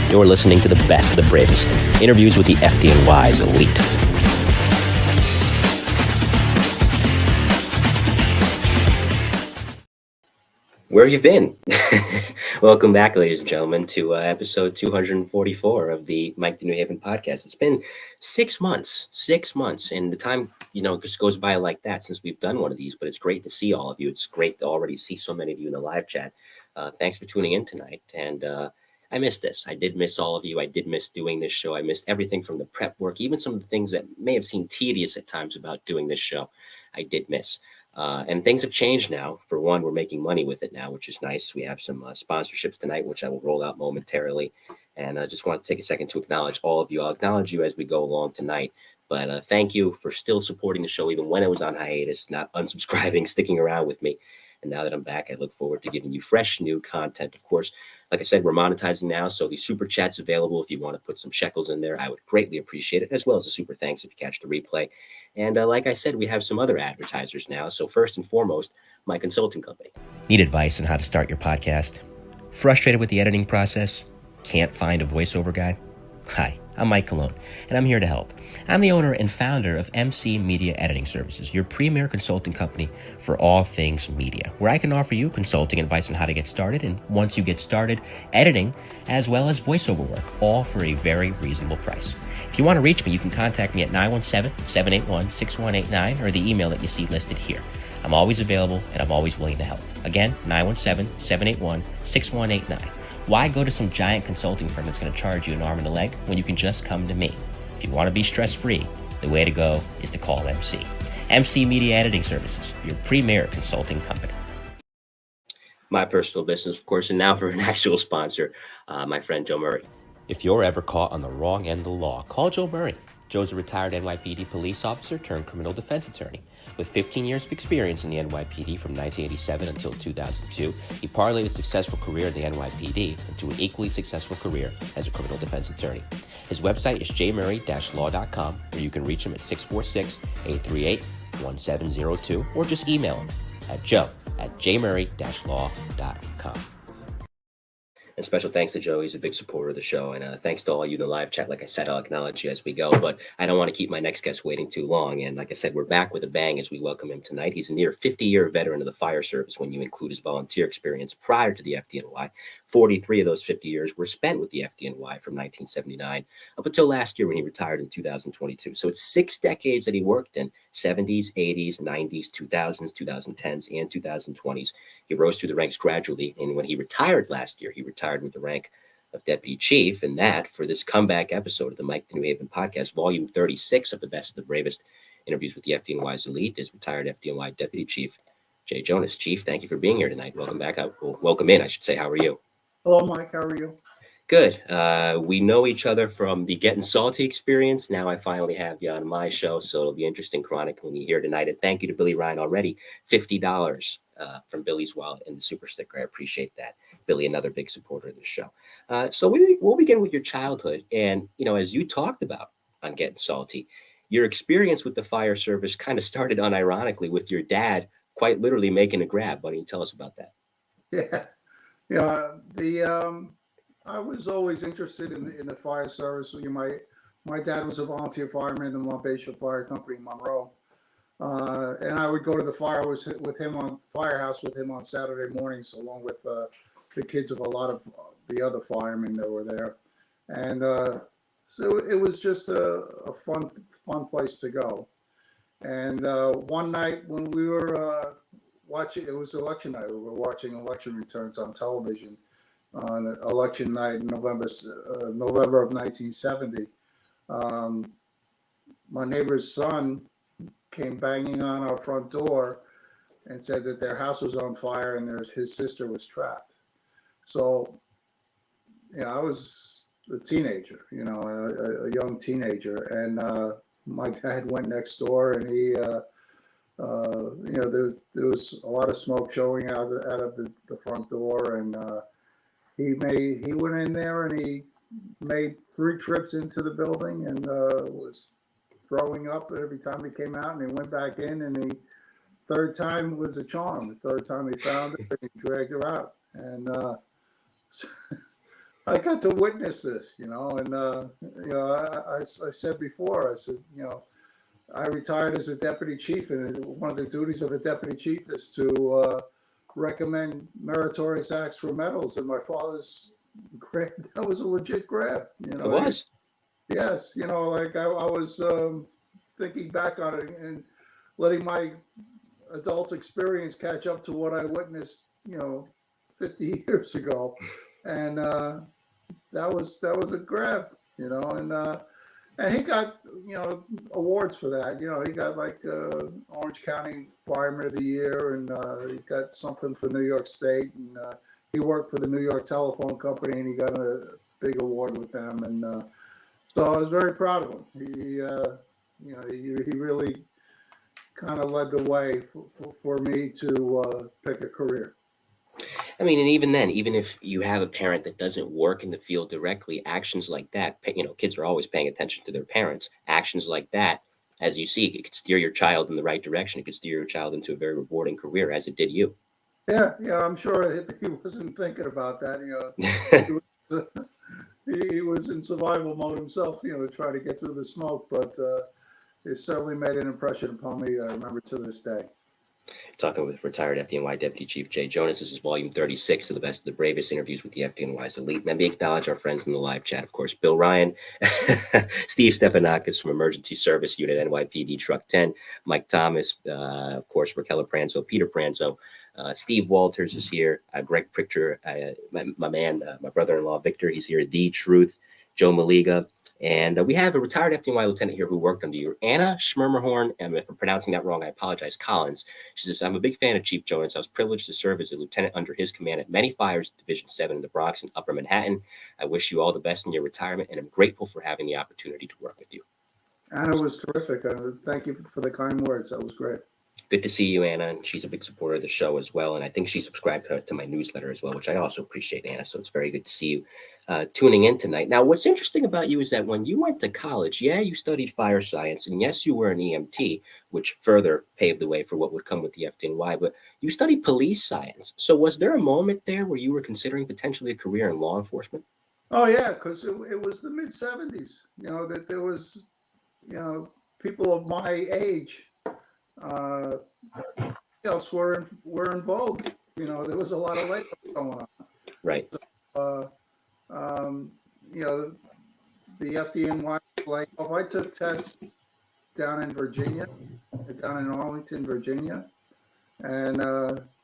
You're listening to the best of the bravest. Interviews with the FDNY's elite. Where have you been? Welcome back, ladies and gentlemen, to episode 244 of the Mike the New Haven podcast. It's been 6 months, and the time, just goes by like that since we've done one of these, but it's great to see all of you. It's great to already see so many of you in the live chat. Thanks for tuning in tonight, and I missed this. I did miss all of you. I did miss doing this show. I missed everything from the prep work, even some of the things that may have seemed tedious at times about doing this show. I did miss. And things have changed now. For one, we're making money with it now, which is nice. We have some sponsorships tonight, which I will roll out momentarily. And I just want to take a second to acknowledge all of you. I'll acknowledge you as we go along tonight. But thank you for still supporting the show, even when I was on hiatus, not unsubscribing, sticking around with me. And now that I'm back, I look forward to giving you fresh, new content. Of course, like I said, we're monetizing now, so the super chat's available. If you want to put some shekels in there, I would greatly appreciate it, as well as a super thanks if you catch the replay. And like I said, we have some other advertisers now. So first and foremost, my consulting company. Need advice on how to start your podcast? Frustrated with the editing process? Can't find a voiceover guy? Hi, I'm Mike Colón, and I'm here to help. I'm the owner and founder of MC Media Editing Services, your premier consulting company for all things media, where I can offer you consulting advice on how to get started, and once you get started, editing, as well as voiceover work, all for a very reasonable price. If you want to reach me, you can contact me at 917-781-6189 or the email that you see listed here. I'm always available, and I'm always willing to help. Again, 917-781-6189. Why go to some giant consulting firm that's going to charge you an arm and a leg when you can just come to me? If you want to be stress-free, the way to go is to call MC. MC Media Editing Services, your premier consulting company. My personal business, of course, and now for an actual sponsor, my friend Joe Murray. If you're ever caught on the wrong end of the law, call Joe Murray. Joe's a retired NYPD police officer turned criminal defense attorney. With 15 years of experience in the NYPD from 1987 until 2002, he parlayed a successful career in the NYPD into an equally successful career as a criminal defense attorney. His website is jmurray-law.com, where you can reach him at 646-838-1702, or just email him at joe@jmurray-law.com. And special thanks to Joe. He's a big supporter of the show. And thanks to all of you in the live chat. Like I said, I'll acknowledge you as we go, but I don't want to keep my next guest waiting too long. And like I said, we're back with a bang as we welcome him tonight. He's a near 50-year veteran of the fire service when you include his volunteer experience prior to the FDNY. 43 of those 50 years were spent with the FDNY from 1979 up until last year when he retired in 2022. So it's 6 decades that he worked in: 70s, 80s, 90s, 2000s, 2010s, and 2020s. He rose through the ranks gradually, and when he retired last year, he retired with the rank of deputy chief. And that, for this comeback episode of the Mike the New Haven podcast, volume 36 of the best of the bravest interviews with the FDNY's elite, is retired FDNY deputy chief Jay Jonas. Chief, thank you for being here tonight. Welcome back. Welcome in, I should say. How are you? Hello, Mike. How are you? Good. We know each other from the Getting Salty experience. Now I finally have you on my show, so it'll be interesting chronicling you here tonight. And thank you to Billy Ryan already. $50 from Billy's wallet and the super sticker. I appreciate that. Billy, another big supporter of the show. So we'll begin with your childhood. And, as you talked about on Getting Salty, your experience with the fire service kind of started unironically with your dad quite literally making a grab. Why don't you tell us about that? Yeah. I was always interested in the fire service. My dad was a volunteer fireman in the Mount Bishop Fire Company in Monroe. And I would go to the firehouse with him on Saturday mornings, along with the kids of a lot of the other firemen that were there. And so it was just a fun place to go. And one night when we were watching, it was election night. We were watching election returns on television on election night in November of 1970. My neighbor's son came banging on our front door and said that their house was on fire and his sister was trapped. So, I was a teenager, a young teenager, and my dad went next door, and he, there was a lot of smoke showing out of the front door, and he went in there and he made 3 trips into the building and was throwing up every time he came out, and he went back in, and the third time was a charm. The third time he found her, he dragged her out. And I got to witness this, and I said before, I said, I retired as a deputy chief, and one of the duties of a deputy chief is to recommend meritorious acts for medals. And my father's grab, that was a legit grab, It was. Yes, like I was thinking back on it and letting my adult experience catch up to what I witnessed, 50 years ago, and that was a grab, and he got awards for that. He got like Orange County Fireman of the Year, and he got something for New York State, and he worked for the New York Telephone Company, and he got a big award with them, and so I was very proud of him. He really kind of led the way for me to pick a career. I mean, and even then, even if you have a parent that doesn't work in the field directly, actions like that, kids are always paying attention to their parents. Actions like that, as you see, it could steer your child in the right direction. It could steer your child into a very rewarding career, as it did you. Yeah, I'm sure he wasn't thinking about that. He was in survival mode himself, to try to get through the smoke, but it certainly made an impression upon me. I remember to this day. Talking with retired FDNY Deputy Chief Jay Jonas. This is volume 36 of the Best of the Bravest interviews with the FDNY's elite. Let me acknowledge our friends in the live chat, of course, Bill Ryan, Steve Stefanakis from Emergency Service Unit NYPD Truck 10, Mike Thomas, of course, Raquel Pranzo, Peter Pranzo, Steve Walters is here, Greg Pritchard, my man, my brother-in-law, Victor, he's here, The Truth, Joe Maliga, and we have a retired FDNY lieutenant here who worked under you, Anna Schmermerhorn, and if I'm pronouncing that wrong, I apologize, Collins. She says, I'm a big fan of Chief Jonas. I was privileged to serve as a lieutenant under his command at many fires, Division 7 in the Bronx and Upper Manhattan. I wish you all the best in your retirement, and I'm grateful for having the opportunity to work with you. Anna was terrific. Thank you for the kind words. That was great. Good to see you, Anna. And she's a big supporter of the show as well. And I think she subscribed to my newsletter as well, which I also appreciate, Anna. So it's very good to see you tuning in tonight. Now, what's interesting about you is that when you went to college, you studied fire science. And yes, you were an EMT, which further paved the way for what would come with the FDNY. But you studied police science. So was there a moment there where you were considering potentially a career in law enforcement? Oh, yeah, because it was the mid-'70s, that there was, people of my age else were in vogue. There was a lot of labor going on. Right. So, the FDNY, like, I took tests down in Virginia, down in Arlington, Virginia, and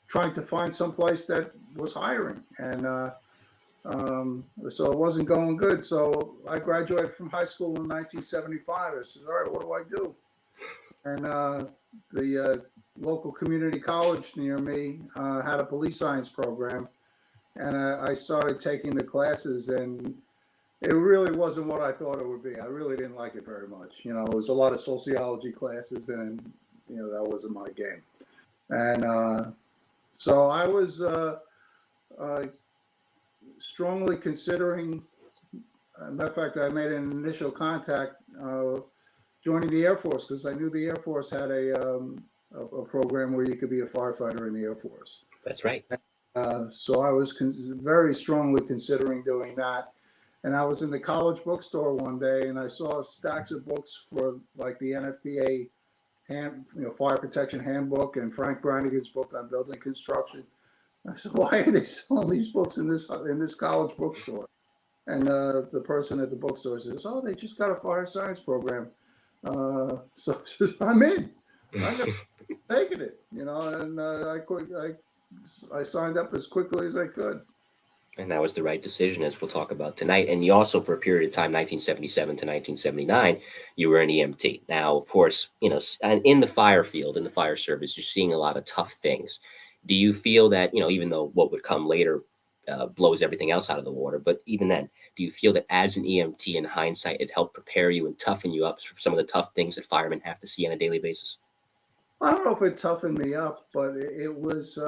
trying to find some place that was hiring. And so it wasn't going good. So I graduated from high school in 1975. I said, all right, what do I do? And the local community college near me had a police science program, and I started taking the classes, and it really wasn't what I thought it would be. I really didn't like it very much. It was a lot of sociology classes, and that wasn't my game. And so I was strongly considering. Matter of fact, I made an initial contact joining the Air Force, because I knew the Air Force had a program where you could be a firefighter in the Air Force. That's right. So I was very strongly considering doing that. And I was in the college bookstore one day, and I saw stacks of books for like the NFPA fire protection handbook and Frank Brannigan's book on building construction. I said, why are they selling these books in this college bookstore? And the person at the bookstore says, oh, they just got a fire science program. So I'm in. I'm taking it, and I signed up as quickly as I could. And that was the right decision, as we'll talk about tonight. And you also, for a period of time, 1977 to 1979, you were an EMT. Now, of course, in the fire field, in the fire service, you're seeing a lot of tough things. Do you feel that, even though what would come later blows everything else out of the water, but even then, do you feel that as an EMT, in hindsight, it helped prepare you and toughen you up for some of the tough things that firemen have to see on a daily basis? I don't know if it toughened me up, but it was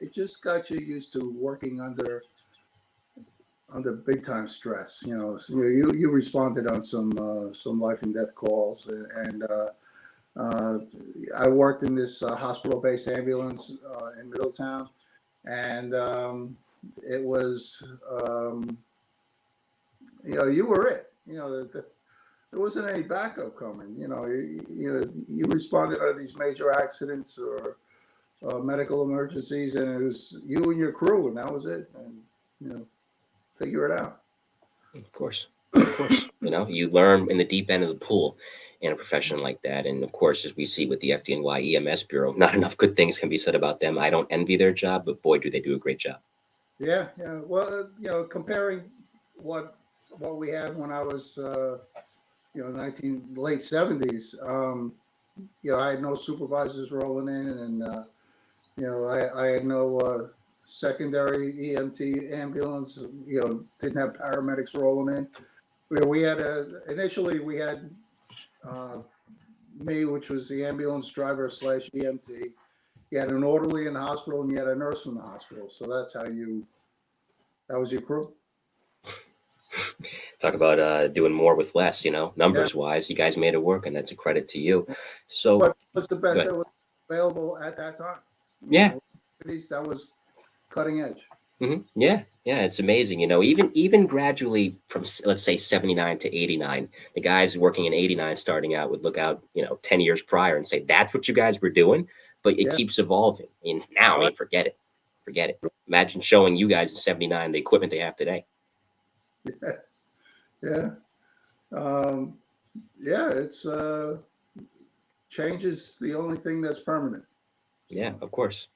it just got you used to working under big time stress. You responded on some life and death calls, and I worked in this hospital-based ambulance in Middletown, and it was you were it. There wasn't any backup coming. You responded to these major accidents or medical emergencies, and it was you and your crew, and that was it. And figure it out. Of course. Of course. You learn in the deep end of the pool in a profession like that. And of course, as we see with the FDNY EMS Bureau, not enough good things can be said about them. I don't envy their job, but boy, do they do a great job. Yeah, yeah. Well, comparing what we had when I was, late 70s. I had no supervisors rolling in, and I had no secondary EMT ambulance. Didn't have paramedics rolling in. We had initially we had me, which was the ambulance driver / EMT. You had an orderly in the hospital, and you had a nurse in the hospital. So that was your crew. Talk about doing more with less, numbers wise, you guys made it work, and that's a credit to you. So what was the best that was available at that time? Yeah. That was cutting edge. Mm-hmm. Yeah, it's amazing. Even gradually from, let's say, 79 to 89, the guys working in 89 starting out would look out, 10 years prior and say, that's what you guys were doing. But it keeps evolving. And now, forget it. Imagine showing you guys in 79 the equipment they have today. Yeah. It's change is the only thing that's permanent. Yeah, of course.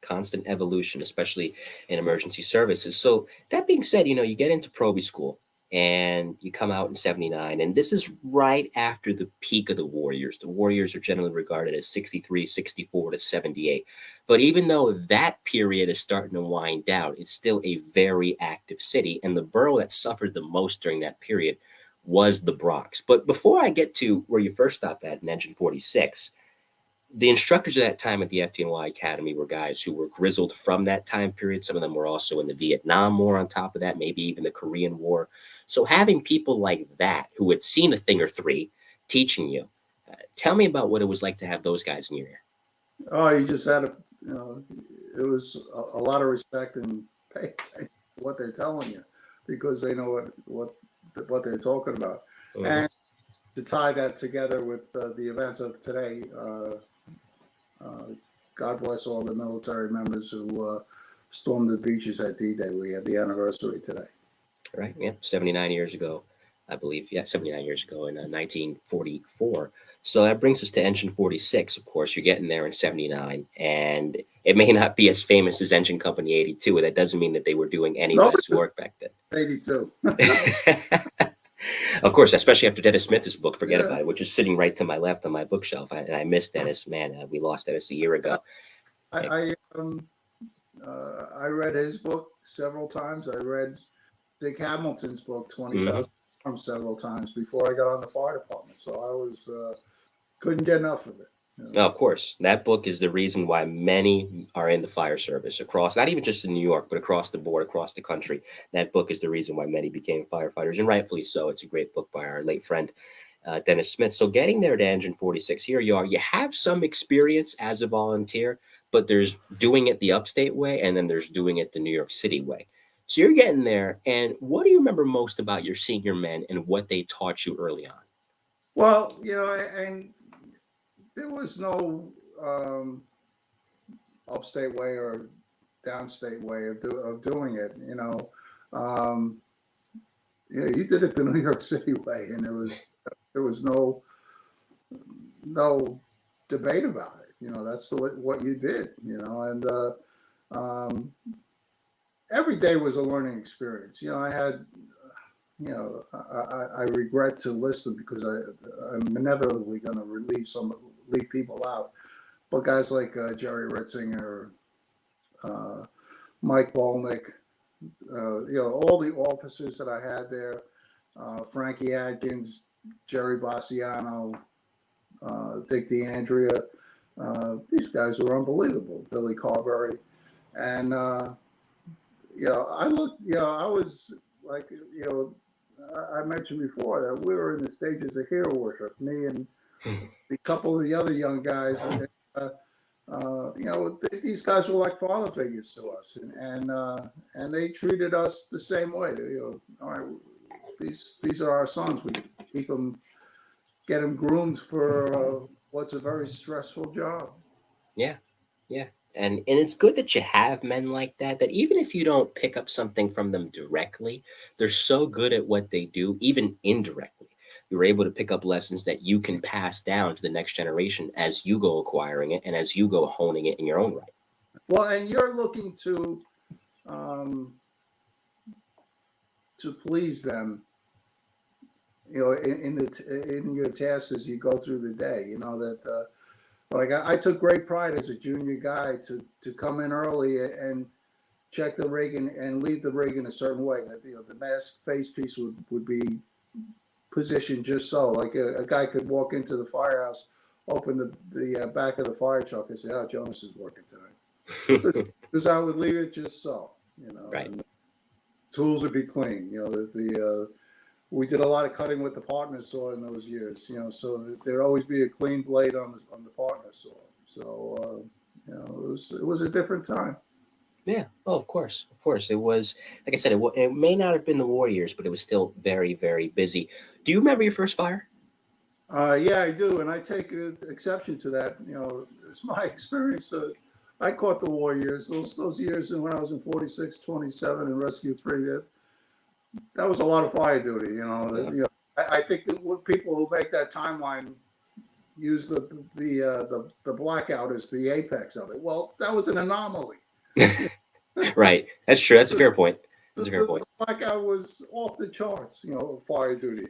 Constant evolution, especially in emergency services. So that being said, you get into probie school and you come out in 79. And this is right after the peak of the Warriors. The Warriors are generally regarded as 63, 64 to 78. But even though that period is starting to wind down, it's still a very active city. And the borough that suffered the most during that period was the Bronx. But before I get to where you first stopped at in Engine 46, the instructors at that time at the FDNY Academy were guys who were grizzled from that time period. Some of them were also in the Vietnam War on top of that, maybe even the Korean War. So having people like that who had seen a thing or three teaching you, tell me about what it was like to have those guys in your ear. Oh, you just had it was a lot of respect and pay attention to what they're telling you because they know what they're talking about. Mm-hmm. And to tie that together with the events of today, God bless all the military members who stormed the beaches at D-Day. We had the anniversary today. Right. Yeah. 79 years ago, I believe. Yeah. 79 years ago in 1944. So that brings us to Engine 46. Of course, you're getting there in 79. And it may not be as famous as Engine Company 82. But that doesn't mean that they were doing any less work back then. 82. Of course, especially after Dennis Smith's book, Forget About It, which is sitting right to my left on my bookshelf. And I miss Dennis. Man, we lost Dennis a year ago. I read his book several times. I read Dick Hamilton's book, 20,000 Farms, several times before I got on the fire department. So I was couldn't get enough of it. No, of course. That book is the reason why many are in the fire service across, not even just in New York, but across the board, across the country. That book is the reason why many became firefighters, and rightfully so. It's a great book by our late friend, Dennis Smith. So getting there to Engine 46, here you are. You have some experience as a volunteer, but there's doing it the upstate way, and then there's doing it the New York City way. So you're getting there, and what do you remember most about your senior men and what they taught you early on? Well, and there was no upstate way or downstate way of doing it. You did it the New York City way, and there was no debate about it. That's what you did. And every day was a learning experience. I had. I regret to list them because I'm inevitably going to leave people out. But guys like Jerry Ritzinger, Mike Bolnick, all the officers that I had there, Frankie Adkins, Jerry Bassiano, Dick DeAndrea, these guys were unbelievable. Billy Carberry, and I was like, I mentioned before that we were in the stages of hero worship. Me and a couple of the other young guys, these guys were like father figures to us, and they treated us the same way. All right, these are our sons. We keep them, get them groomed for what's a very stressful job. Yeah. Yeah. And it's good that you have men like that, that even if you don't pick up something from them directly, they're so good at what they do, even indirectly. You're able to pick up lessons that you can pass down to the next generation as you go acquiring it and as you go honing it in your own right. Well, and you're looking um, to please them, in your tasks as you go through the day. That like I took great pride as a junior guy to come in early and check the rig and leave the rig in a certain way. That the mask face piece would be positioned just so. Like a guy could walk into the firehouse, open the back of the fire truck, and say, "Oh, Jonas is working tonight." Because I would leave it just so. Right. And the tools would be clean. We did a lot of cutting with the partner saw in those years. So there'd always be a clean blade on the partner saw. So it was a different time. Yeah. Oh, of course. Of course. It was, like I said, it may not have been the war years, but it was still very, very busy. Do you remember your first fire? Yeah, I do, and I take exception to that. It's my experience. I caught the war years, those years when I was in 46, 27, and Rescue 3. That was a lot of fire duty. Yeah. I think that what people who make that timeline use the blackout as the apex of it. Well, that was an anomaly. Right. That's true. That's a fair point. That's a fair The point. blackout was off the charts. Fire duty.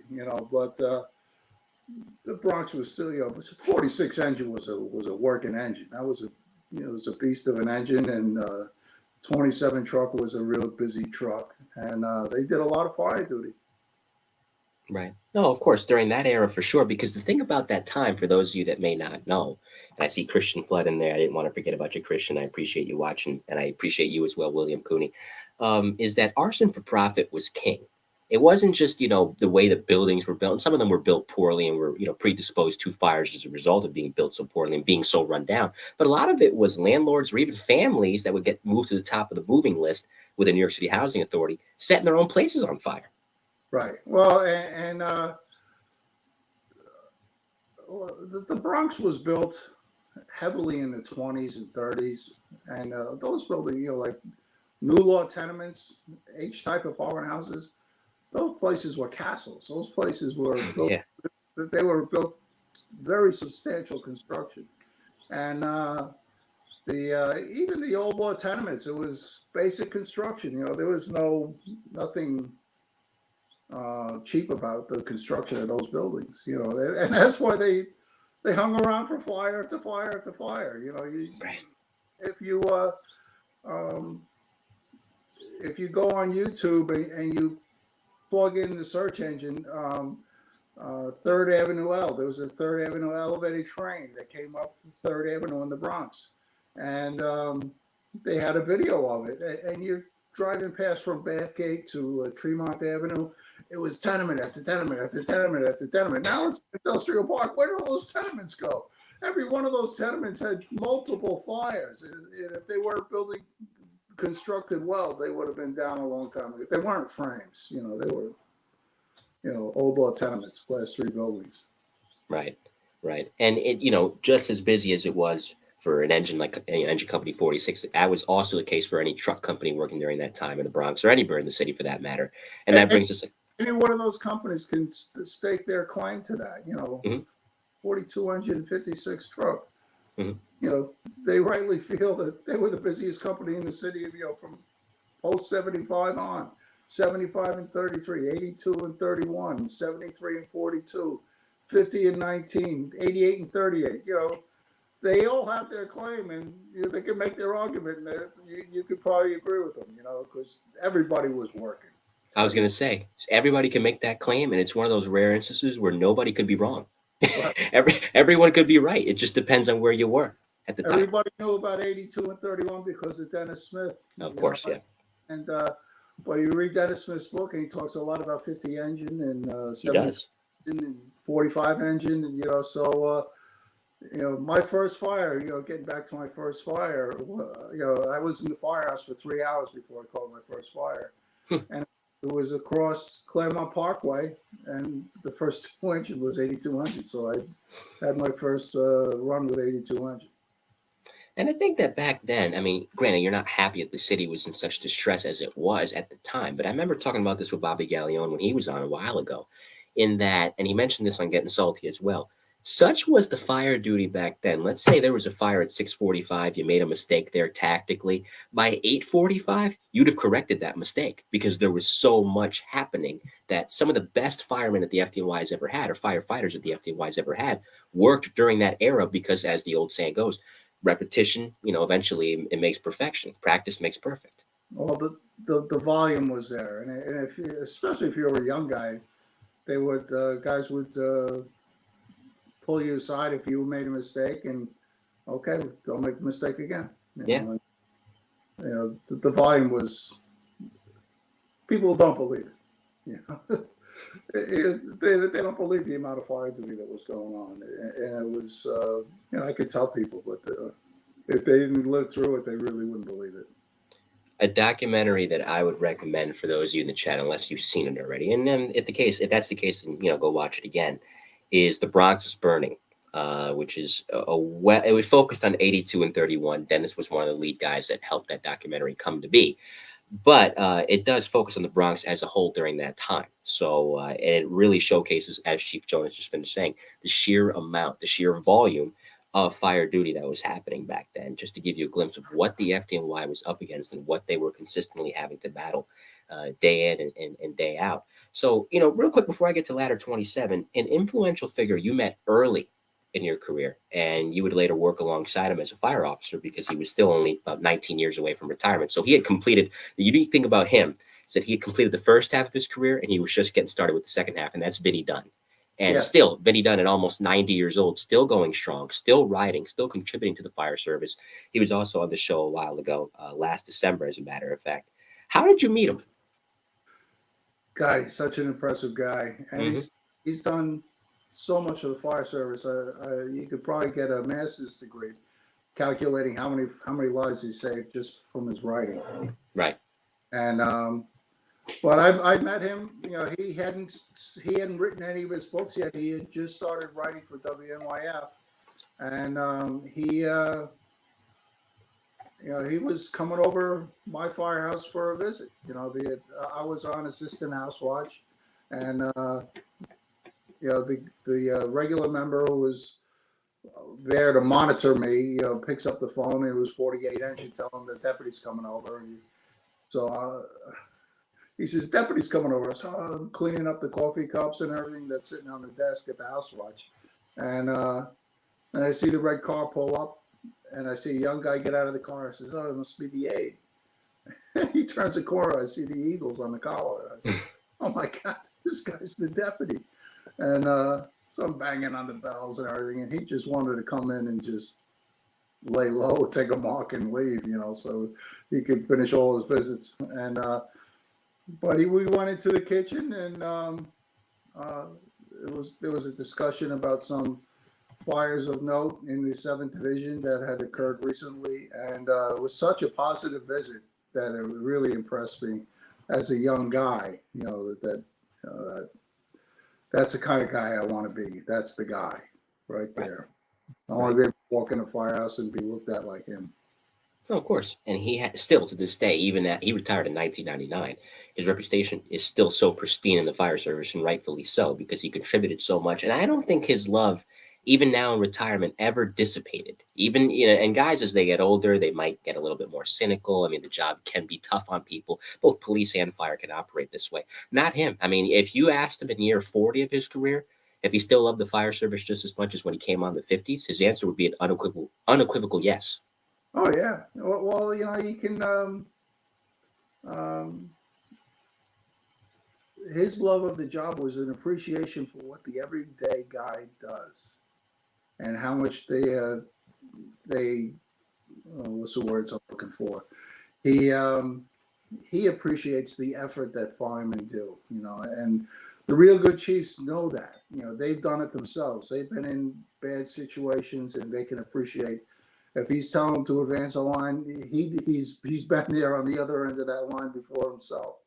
But the Bronx was still, 46 engine was a working engine. That was it was a beast of an engine, and 27 truck was a real busy truck, and they did a lot of fire duty. Right. No, of course, during that era for sure, because the thing about that time, for those of you that may not know, and I see Christian Flood in there, I didn't want to forget about you, Christian. I appreciate you watching, and I appreciate you as well, William Cooney, is that arson for profit was king. It wasn't just, the way the buildings were built. And some of them were built poorly and were, predisposed to fires as a result of being built so poorly and being so run down. But a lot of it was landlords or even families that would get moved to the top of the moving list with the New York City Housing Authority, setting their own places on fire. Right. Well, and the Bronx was built heavily in the 20s and 30s, and those buildings, like new law tenements, H type apartment houses, those places were castles. Those places were built. Yeah. They were built very substantial construction, and even the old law tenements, it was basic construction. There was nothing cheap about the construction of those buildings. And that's why they hung around for fire after fire after fire. Right. If you go on YouTube and you plug in the search engine, Third Avenue L. There was a Third Avenue elevated train that came up from Third Avenue in the Bronx, and they had a video of it. And you're driving past from Bathgate to Tremont Avenue. It was tenement after tenement after tenement after tenement. Now it's industrial park. Where do all those tenements go? Every one of those tenements had multiple fires. And if they weren't constructed well, they would have been down a long time ago. They weren't frames. They were, old law tenements, class 3 buildings. Right. Right. And it, just as busy as it was for an engine like Engine Company 46, that was also the case for any truck company working during that time in the Bronx or anywhere in the city for that matter. And that brings us. Any one of those companies can stake their claim to that. Mm-hmm. 42 engine, 56 truck. Mm-hmm. They rightly feel that they were the busiest company in the city, from post 75 on. 75 and 33, 82 and 31, 73 and 42, 50 and 19, 88 and 38. They all have their claim, and they can make their argument, and you could probably agree with them, because everybody was working. I was going to say, everybody can make that claim, and it's one of those rare instances where nobody could be wrong. Right. Everyone could be right. It just depends on where you were at the time. Everybody knew about 82 and 31 because of Dennis Smith. Of course, yeah. And but you read Dennis Smith's book, and he talks a lot about 50 engine and 70 and 45 engine, and so my first fire. Getting back to my first fire, I was in the firehouse for 3 hours before I called my first fire, and it it was across Claremont Parkway, and the first 200 was 8200. So I had my first run with 8200. And I think that back then, I mean, granted, you're not happy that the city was in such distress as it was at the time, but I remember talking about this with Bobby Gallione when he was on a while ago, in that, and he mentioned this on Getting Salty as well. Such was the fire duty back then. Let's say there was a fire at 6:45, you made a mistake there tactically. By 8:45, you'd have corrected that mistake because there was so much happening that some of the best firemen that the FDNY has ever had, or firefighters that the FDNY has ever had, worked during that era because, as the old saying goes, repetition, eventually it makes perfection. Practice makes perfect. Well, the volume was there, and if you, especially if you were a young guy, they would guys would pull you aside if you made a mistake, and okay, don't make the mistake again. Yeah. The volume was. People don't believe it. They don't believe the amount of fire duty that was going on, and it was I could tell people, but if they didn't live through it, they really wouldn't believe it. A documentary that I would recommend for those of you in the chat, unless you've seen it already, and then if that's the case, then go watch it again, is The Bronx is Burning, which is it was focused on 82 and 31. Dennis was one of the lead guys that helped that documentary come to be. But it does focus on the Bronx as a whole during that time. So and it really showcases, as Chief Jonas just finished saying, the sheer volume of fire duty that was happening back then, just to give you a glimpse of what the FDNY was up against and what they were consistently having to battle day in and day out. So, real quick before I get to Ladder 27, an influential figure you met early in your career, and you would later work alongside him as a fire officer because he was still only about 19 years away from retirement. So he had completed, the unique thing about him is that he had completed the first half of his career and he was just getting started with the second half, and that's Vinnie Dunn. And Yes. Still, Vinnie Dunn at almost 90 years old, still going strong, still riding, still contributing to the fire service. He was also on the show a while ago, last December, as a matter of fact. How did you meet him? God, he's such an impressive guy, and he's done so much of the fire service. You could probably get a master's degree calculating how many lives he saved just from his writing. Right. And but I met him. He hadn't written any of his books yet. He had just started writing for WNYF, and he was coming over my firehouse for a visit. I was on assistant house watch, and the regular member who was there to monitor me, picks up the phone. It was 48 inch. You tell him the deputy's coming over, and he says, "Deputy's coming over." So I'm cleaning up the coffee cups and everything that's sitting on the desk at the house watch, and I see the red car pull up, and I see a young guy get out of the car. I says, "Oh, it must be the aide." He turns the corner. I see the Eagles on the collar. I said, "Oh my God, this guy's the deputy." And so I'm banging on the bells and everything, and he just wanted to come in and just lay low, take a mark, and leave, so he could finish all his visits. And but we went into the kitchen, and there was a discussion about some fires of note in the 7th Division that had occurred recently, and it was such a positive visit that it really impressed me as a young guy. That's the kind of guy I want to be. That's the guy right there. I want to be able to walk in a firehouse and be looked at like him. Oh, of course. And he still to this day, even that he retired in 1999, his reputation is still so pristine in the fire service, and rightfully so, because he contributed so much. And I don't think his love, even now in retirement, ever dissipated. Even, and guys, as they get older, they might get a little bit more cynical. I mean, the job can be tough on people. Both police and fire can operate this way. Not him. I mean, if you asked him in year 40 of his career, if he still loved the fire service just as much as when he came on the 50s, his answer would be an unequivocal yes. Oh yeah. Well, you can. His love of the job was an appreciation for what the everyday guy does, and how much they what's the words I'm looking for? He appreciates the effort that firemen do, and the real good chiefs know that. They've done it themselves. They've been in bad situations, and they can appreciate. If he's telling them to advance a line, he's been there on the other end of that line before himself.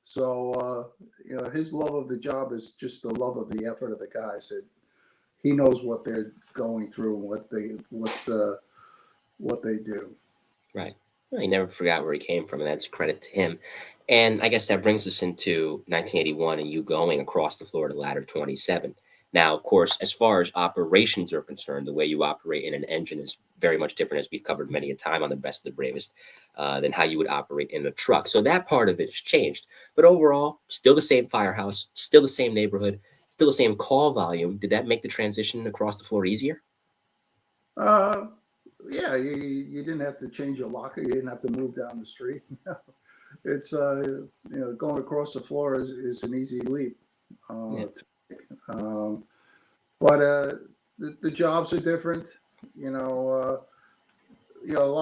So, his love of the job is just the love of the effort of the guys. He knows what they're going through and what they do. Right. Well, he never forgot where he came from, and that's credit to him. And I guess that brings us into 1981 and you going across the Florida Ladder 27. Now, of course, as far as operations are concerned, the way you operate in an engine is very much different, as we've covered many a time on the Best of the Bravest, than how you would operate in a truck. So that part of it has changed. But overall, still the same firehouse, still the same neighborhood, still the same call volume. Did that make the transition across the floor easier? Uh, yeah, you didn't have to change your locker. You didn't have to move down the street. It's going across the floor is an easy leap. Yeah. But the jobs are different. A lot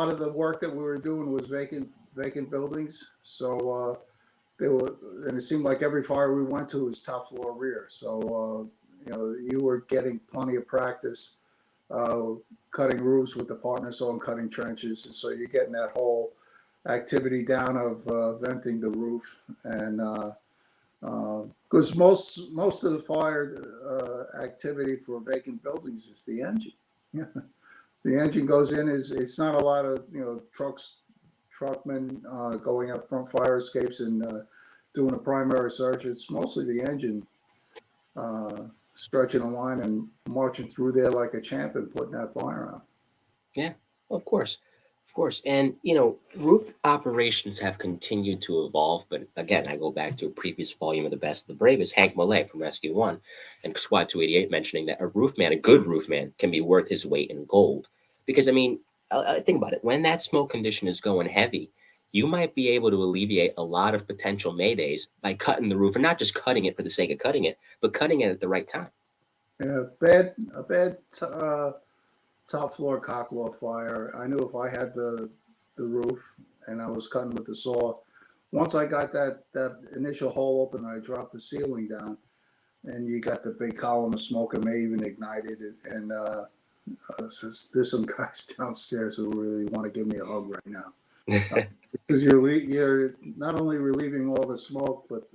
of the work that we were doing was vacant buildings. So and it seemed like every fire we went to was top floor rear. So you were getting plenty of practice cutting roofs with the partner saw and cutting trenches. And so you're getting that whole activity down of venting the roof, and because most of the fire activity for vacant buildings is the engine. The engine goes in. It's not a lot of truckmen going up front fire escapes and doing a primary search. It's mostly the engine stretching a line and marching through there like a champ and putting that fire out. Yeah, well, of course. Of course. And, roof operations have continued to evolve. But again, I go back to a previous volume of The Best of the Bravest, Hank Millay from Rescue One and Squad 288 mentioning that a good roof man, can be worth his weight in gold. Because, think about it. When that smoke condition is going heavy, you might be able to alleviate a lot of potential maydays by cutting the roof, and not just cutting it for the sake of cutting it, but cutting it at the right time. Yeah, a bad top floor cockloft fire. I knew if I had the roof and I was cutting with the saw, once I got that initial hole open, I dropped the ceiling down, and you got the big column of smoke, and may even ignited it. And there's some guys downstairs who really want to give me a hug right now, because you're not only relieving all the smoke, but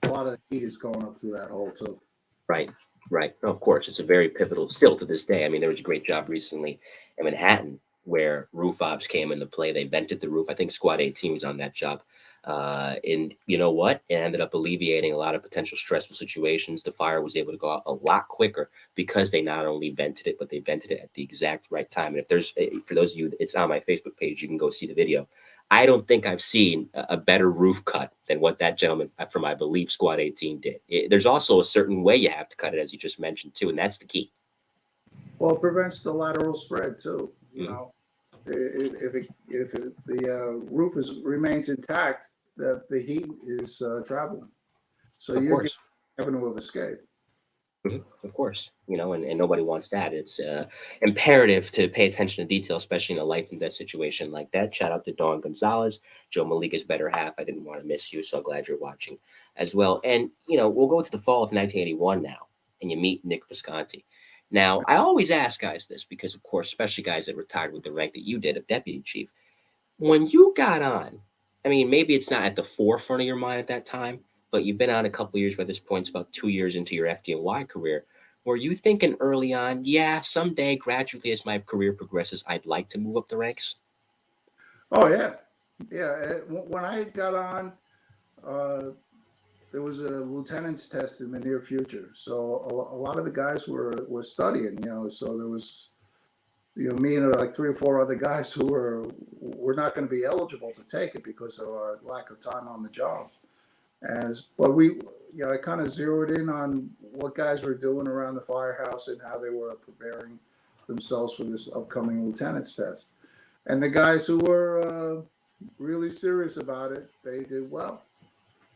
a lot of heat is going up through that hole too. Right. Right. Of course, it's a very pivotal still to this day. There was a great job recently in Manhattan where roof ops came into play. They vented the roof. I think Squad 18 was on that job. And you know what? It ended up alleviating a lot of potential stressful situations. The fire was able to go out a lot quicker because they not only vented it, but they vented it at the exact right time. And if there's, for those of you, it's on my Facebook page, you can go see the video. I don't think I've seen a better roof cut than what that gentleman from, I believe, Squad 18 did. There's also a certain way you have to cut it, as you just mentioned, too, and that's the key. Well, it prevents the lateral spread, too. Mm-hmm. If the roof remains intact, that the heat is traveling. So you're getting avenue of escape. Mm-hmm. Of course, and nobody wants that. It's imperative to pay attention to detail, especially in a life and death situation like that. Shout out to Dawn Gonzalez, Joe Malika's better half. I didn't want to miss you, so glad you're watching as well. And, we'll go to the fall of 1981 now, and you meet Nick Visconti. Now, I always ask guys this because, of course, especially guys that retired with the rank that you did of deputy chief. When you got on, maybe it's not at the forefront of your mind at that time, but you've been on a couple of years by this point. It's about 2 years into your FDNY career. Were you thinking early on, yeah, someday, gradually as my career progresses, I'd like to move up the ranks? Oh, yeah. Yeah. When I got on, there was a lieutenant's test in the near future. So a lot of the guys were studying, so there was, me and like 3 or 4 other guys who were not going to be eligible to take it because of our lack of time on the job. But I kind of zeroed in on what guys were doing around the firehouse and how they were preparing themselves for this upcoming lieutenant's test. And the guys who were really serious about it, they did well.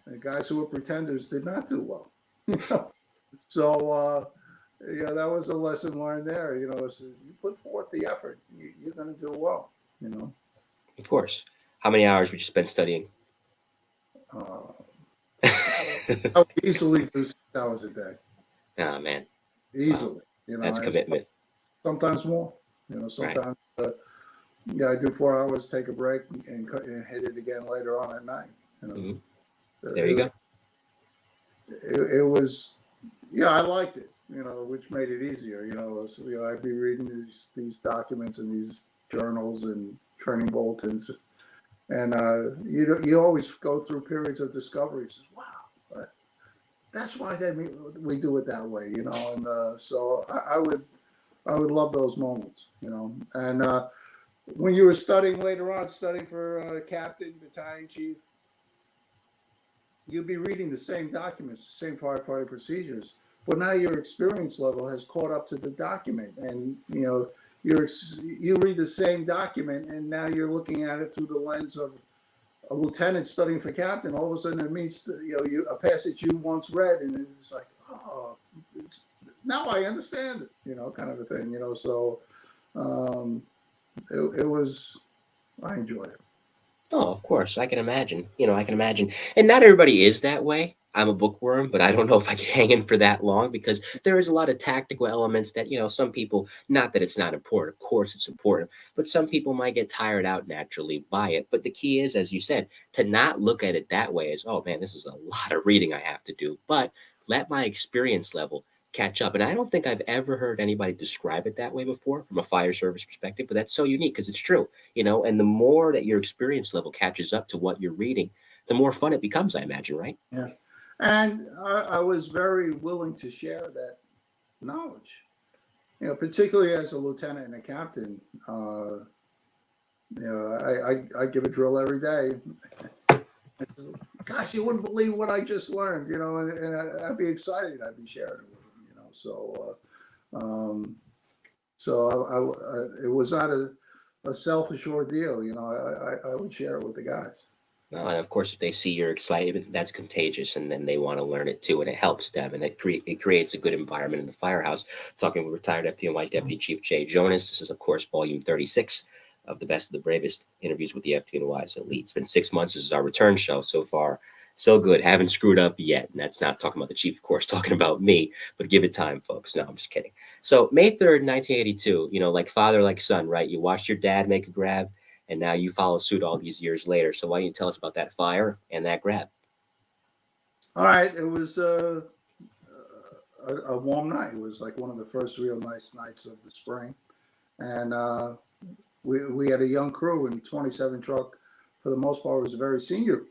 And the guys who were pretenders did not do well. So, that was a lesson learned there. So you put forth the effort, you're going to do well. Of course. How many hours would you spend studying? I would easily do 6 hours a day. Oh, man. Easily. Wow. That's commitment. Sometimes more. Sometimes I do 4 hours, take a break, and hit it again later on at night. Mm-hmm. There you go. It was, yeah, I liked it, which made it easier. So, I'd be reading these documents and these journals and training bulletins, and you always go through periods of discovery. You say, wow, that's why we do it that way, And so I would love those moments, And when you were studying later on, studying for captain, battalion chief, you'd be reading the same documents, the same firefighting procedures, but now your experience level has caught up to the document, and you read the same document, and now you're looking at it through the lens of a lieutenant studying for captain. All of a sudden, it meets a passage you once read, and it's like, oh, now I understand it, kind of a thing, So it was, I enjoyed it. Oh, of course. I can imagine. I can imagine. And not everybody is that way. I'm a bookworm, but I don't know if I can hang in for that long because there is a lot of tactical elements that, some people, not that it's not important, of course it's important, but some people might get tired out naturally by it. But the key is, as you said, to not look at it that way as, oh man, this is a lot of reading I have to do, but let my experience level catch up. And I don't think I've ever heard anybody describe it that way before from a fire service perspective, but that's so unique because it's true, and the more that your experience level catches up to what you're reading, the more fun it becomes, I imagine, right? Yeah. And I was very willing to share that knowledge, particularly as a lieutenant and a captain. I give a drill every day. Gosh, you wouldn't believe what I just learned, and I'd be excited. I'd be sharing it with them, So it was not a selfish ordeal, I would share it with the guys. And of course, if they see your excitement, that's contagious, and then they want to learn it too, and it helps them, and it creates a good environment in the firehouse. Talking with retired FDNY Deputy Chief Jay Jonas. This is, of course, volume 36 of the Best of the Bravest interviews with the FDNY's elite. It's been 6 months. This is our return show. So far, so good. Haven't screwed up yet. And that's not talking about the chief, of course, talking about me, but give it time, folks. No, I'm just kidding. So May 3rd, 1982, like father, like son, right? You watched your dad make a grab, and now you follow suit all these years later. So why don't you tell us about that fire and that grab? All right. It was a warm night. It was like one of the first real nice nights of the spring. And we had a young crew, and 27 truck, for the most part, was a very senior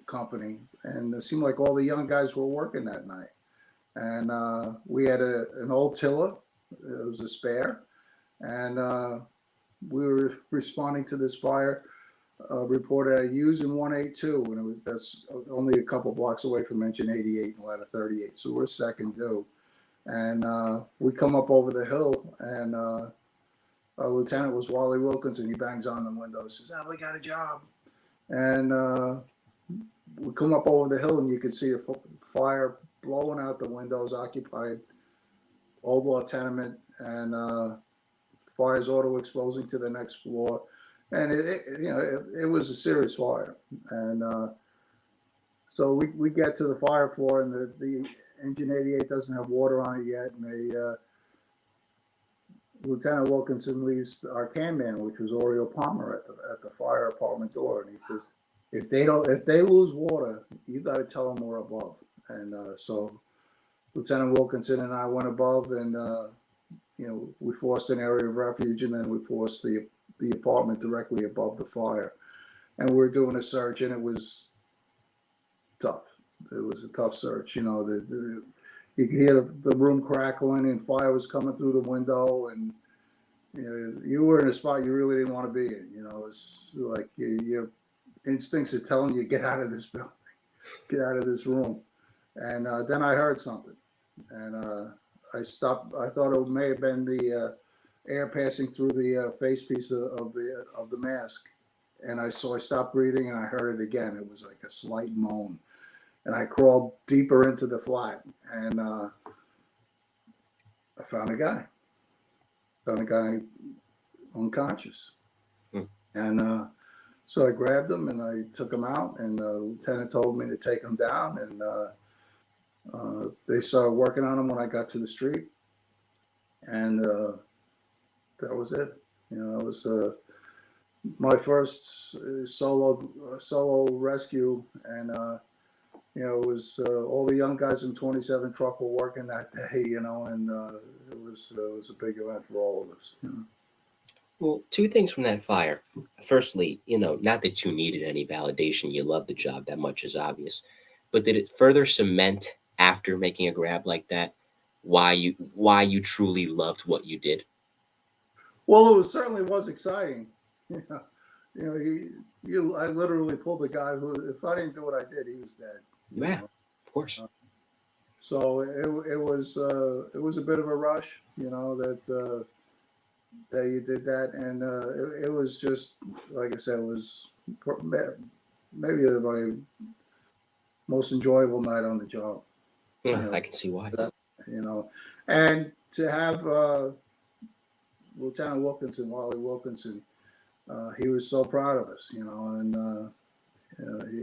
company. And it seemed like all the young guys were working that night. And we had an old tiller. It was a spare. And we were responding to this fire report at using 182, and that's only a couple blocks away from engine 88 and ladder 38. So we're second due, and we come up over the hill, and our lieutenant was Wally Wilkinson. He bangs on the window, says, "Oh, we got a job," and we come up over the hill, and you can see the fire blowing out the windows, occupied old law tenement, and fires auto exposing to the next floor. And it was a serious fire. And so we get to the fire floor, and the engine 88 doesn't have water on it yet. And Lieutenant Wilkinson leaves our can man, which was Oriole Palmer, at the fire apartment door, and he says, if they lose water, you got to tell them we're above. And so Lieutenant Wilkinson and I went above, and we forced an area of refuge, and then we forced the apartment directly above the fire. And we were doing a search, and it was tough. It was a tough search. You could hear the room crackling, and fire was coming through the window, and you were in a spot you really didn't want to be in. It's like your instincts are telling you, get out of this building, get out of this room. And then I heard something, and I stopped. I thought it may have been the air passing through the face piece of the mask, and I stopped breathing, and I heard it again. It was like a slight moan, and I crawled deeper into the flat, and I found a guy unconscious. And so I grabbed him, and I took him out, and the lieutenant told me to take him down, and they started working on him when I got to the street, and that was it. It was my first solo rescue, and It was all the young guys in 27 truck were working that day, and it was a big event for all of us. Well, two things from that fire. Firstly, not that you needed any validation, you loved the job, that much is obvious. But did it further cement after making a grab like that why you truly loved what you did? Well, certainly was exciting. I literally pulled a guy who, if I didn't do what I did, he was dead. Yeah, of course. So it was a bit of a rush, that you did that, and it was just like I said, it was maybe my most enjoyable night on the job. I can see why. And to have Lieutenant Wilkinson, Wally Wilkinson, he was so proud of us, and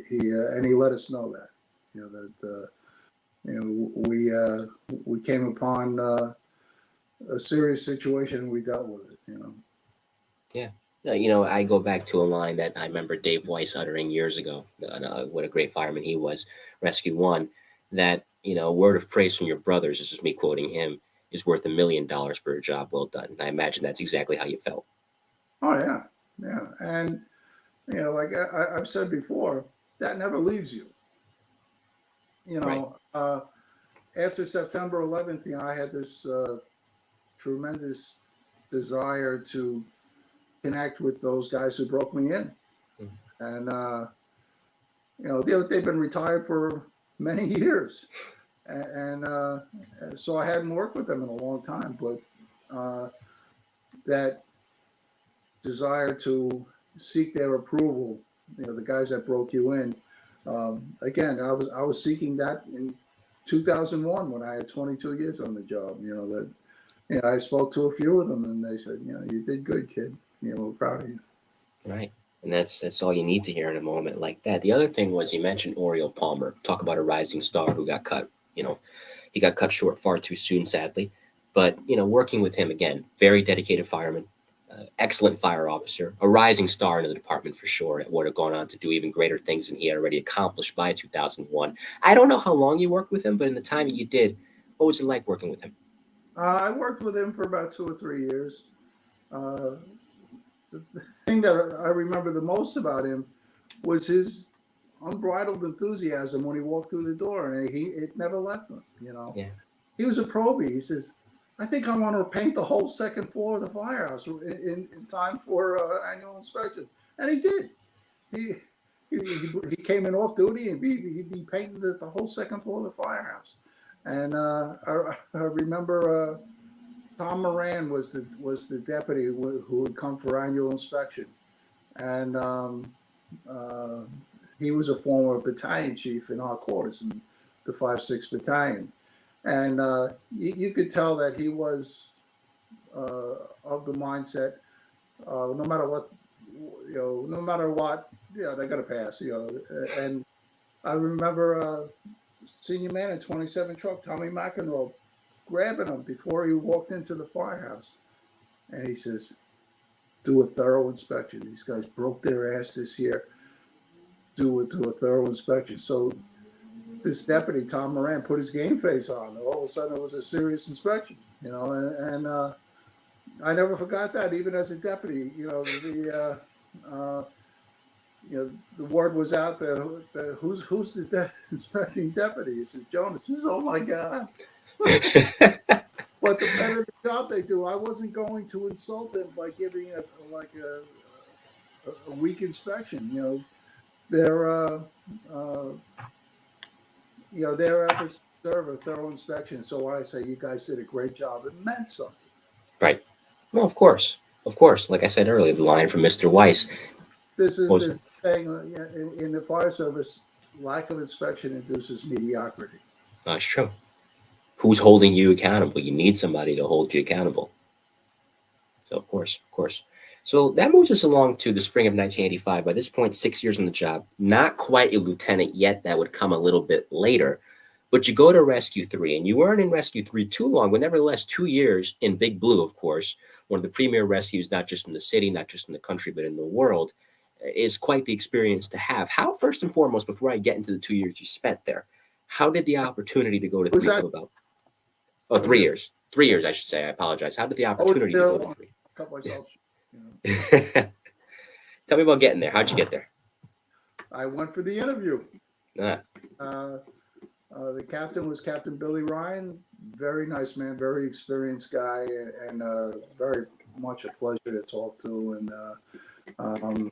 he let us know that, we came upon a serious situation and we dealt with it. Yeah. I go back to a line that I remember Dave Weiss uttering years ago. What a great fireman he was, Rescue One. That word of praise from your brothers, this is me quoting him, is worth $1 million for a job well done. And I imagine that's exactly how you felt. Oh yeah, yeah, and like I've said before, that never leaves you. Right. After September 11th, I had this tremendous desire to connect with those guys who broke me in, and they've been retired for many years, and so I hadn't worked with them in a long time, but that desire to seek their approval, the guys that broke you in. Again, I was seeking that in 2001 when I had 22 years on the job. I spoke to a few of them and they said, you did good, kid. We're proud of you. Right. And that's all you need to hear in a moment like that. The other thing was you mentioned Oriole Palmer. Talk about a rising star who got cut. He got cut short far too soon, sadly. But working with him again, very dedicated fireman, excellent fire officer, a rising star in the department for sure. Would have gone on to do even greater things than he had already accomplished by 2001. I don't know how long you worked with him, but in the time you did, what was it like working with him? I worked with him for about 2 or 3 years. The thing that I remember the most about him was his unbridled enthusiasm when he walked through the door, and it never left him. Yeah. He was a probie. He says, "I think I want to paint the whole second floor of the firehouse in time for annual inspection," and he did. He came in off duty and he'd be painting the whole second floor of the firehouse. And I remember. Tom Moran was the deputy who would come for annual inspection, and he was a former battalion chief in our quarters in the 5-6 Battalion, and you could tell that he was of the mindset, no matter what, they're gonna pass, And I remember senior man in 27 truck, Tommy McEnroe, grabbing him before he walked into the firehouse. And he says, do a thorough inspection. These guys broke their ass this year. Do a thorough inspection. So this deputy, Tom Moran, put his game face on. All of a sudden, it was a serious inspection, and I never forgot that, even as a deputy. The word was out there, who's the inspecting deputy? He says, Jonas. He says, oh, my God. But the better the job they do, I wasn't going to insult them by giving a weak inspection. Their efforts to serve a thorough inspection. So when I say you guys did a great job, it meant something. Right. Well, of course. Like I said earlier, the line from Mr. Weiss. There's a saying in the fire service: lack of inspection induces mediocrity. That's true. Who's holding you accountable? You need somebody to hold you accountable. So, of course. So that moves us along to the spring of 1985. By this point, 6 years on the job. Not quite a lieutenant yet. That would come a little bit later. But you go to Rescue 3, and you weren't in Rescue 3 too long, but nevertheless 2 years in Big Blue, of course, one of the premier rescues, not just in the city, not just in the country, but in the world. is quite the experience to have. How, first and foremost, before I get into the 2 years you spent there, how did the opportunity to go to Was three that come about? Oh, I was 3 years. 3 years, I should say. I apologize. How did the I was opportunity to there go to long. three? Cut myself. You know, Tell me about getting there. How'd you get there? I went for the interview. Ah, Uh, the captain was Captain Billy Ryan. Very nice man, very experienced guy, and very much a pleasure to talk to. And um,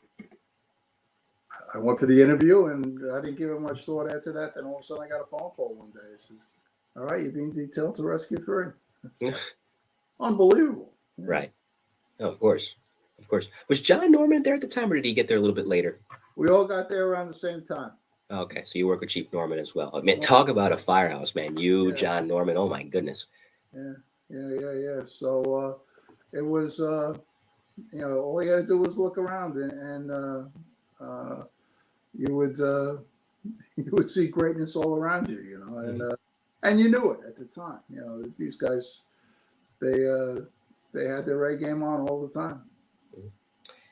I went for the interview, and I didn't give it much thought after that. Then all of a sudden, I got a phone call one day. It says, "All right, you're being detailed to Rescue 3." Unbelievable. Yeah. right. Oh, of course. Of course. Was John Norman there at the time, or did he get there a little bit later? We all got there around the same time. Okay, so you work with Chief Norman as well. Man, talk about a firehouse, man. You, Yeah. John Norman. Oh my goodness. Yeah. So it was, all you had to do was look around, and you would you would see greatness all around you, and you knew it at the time. These guys, they had their A game on all the time.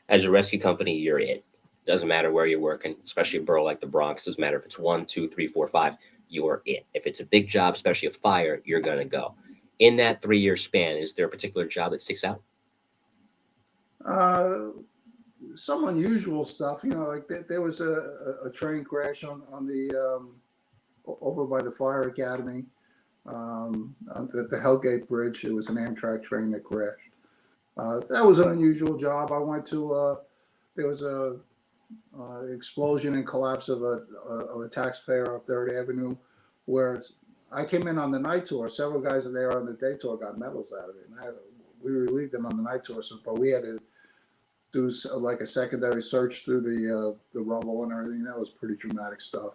As a rescue company, you're it. Doesn't matter where you're working, especially a borough like the Bronx. Doesn't matter if it's 1, 2, 3, 4, 5. You're it. If it's a big job, especially a fire, you're gonna go. In that 3 year span, is there a particular job that sticks out? Some unusual stuff, like there was a train crash on the over by the fire academy, at the Hellgate Bridge. It was an Amtrak train that crashed. That was an unusual job. I went to there was a explosion and collapse of a taxpayer up Third Avenue, where I came in on the night tour. Several guys there on the day tour got medals out of it, and we relieved them on the night tour. But we had to do like a secondary search through the rubble and everything. That was pretty dramatic stuff.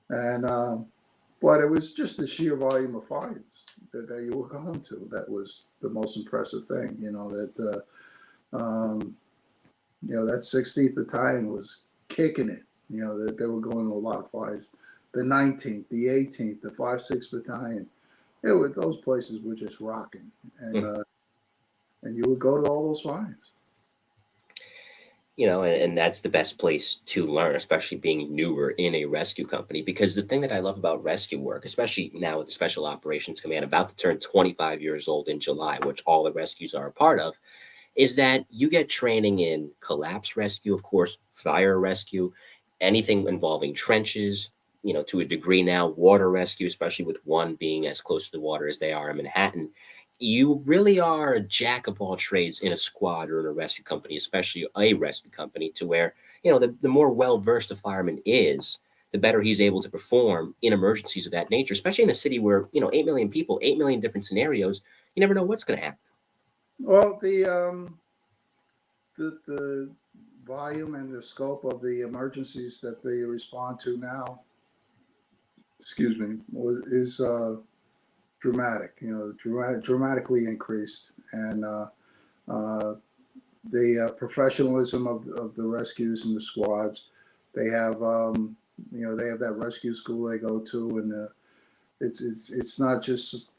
And but it was just the sheer volume of fires that you were going to. That was the most impressive thing. That 16th Battalion was kicking it. That they were going to a lot of fires. The 19th, the 18th, the 5-6 Battalion. Those places were just rocking, and you would go to all those fires. And that's the best place to learn, especially being newer in a rescue company. Because the thing that I love about rescue work, especially now with the Special Operations Command, about to turn 25 years old in July, which all the rescues are a part of, is that you get training in collapse rescue, of course, fire rescue, anything involving trenches, to a degree now, water rescue, especially with one being as close to the water as they are in Manhattan. You really are a jack of all trades in a squad or in a rescue company, especially a rescue company, to where, the more well-versed a fireman is, the better he's able to perform in emergencies of that nature, especially in a city where, 8 million people, 8 million different scenarios, you never know what's going to happen. Well, the volume and the scope of the emergencies that they respond to now, is dramatic. Dramatically increased, and the professionalism of the rescues and the squads. They have they have that rescue school they go to, and it's not just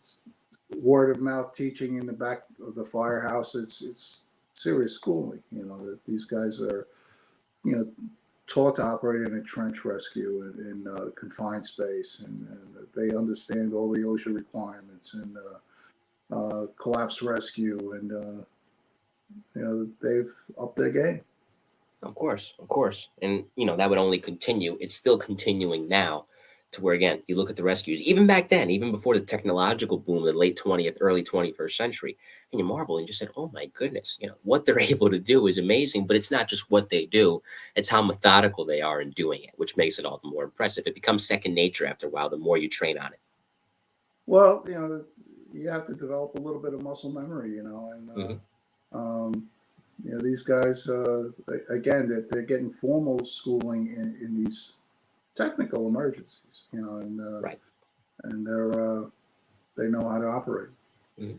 word of mouth teaching in the back of the firehouse. It's serious schooling. That these guys are taught to operate in a trench rescue in confined space, and they understand all the OSHA requirements and collapse rescue, and they've upped their game. Of course. And, that would only continue. It's still continuing now, to where, again, you look at the rescues, even back then, even before the technological boom of the late 20th, early 21st century, and you marvel and just said, oh my goodness, what they're able to do is amazing. But it's not just what they do, it's how methodical they are in doing it, which makes it all the more impressive. It becomes second nature after a while, the more you train on it. Well, you have to develop a little bit of muscle memory, and these guys, again, that they're getting formal schooling in these technical emergencies, and right. And they know how to operate. Mm-hmm.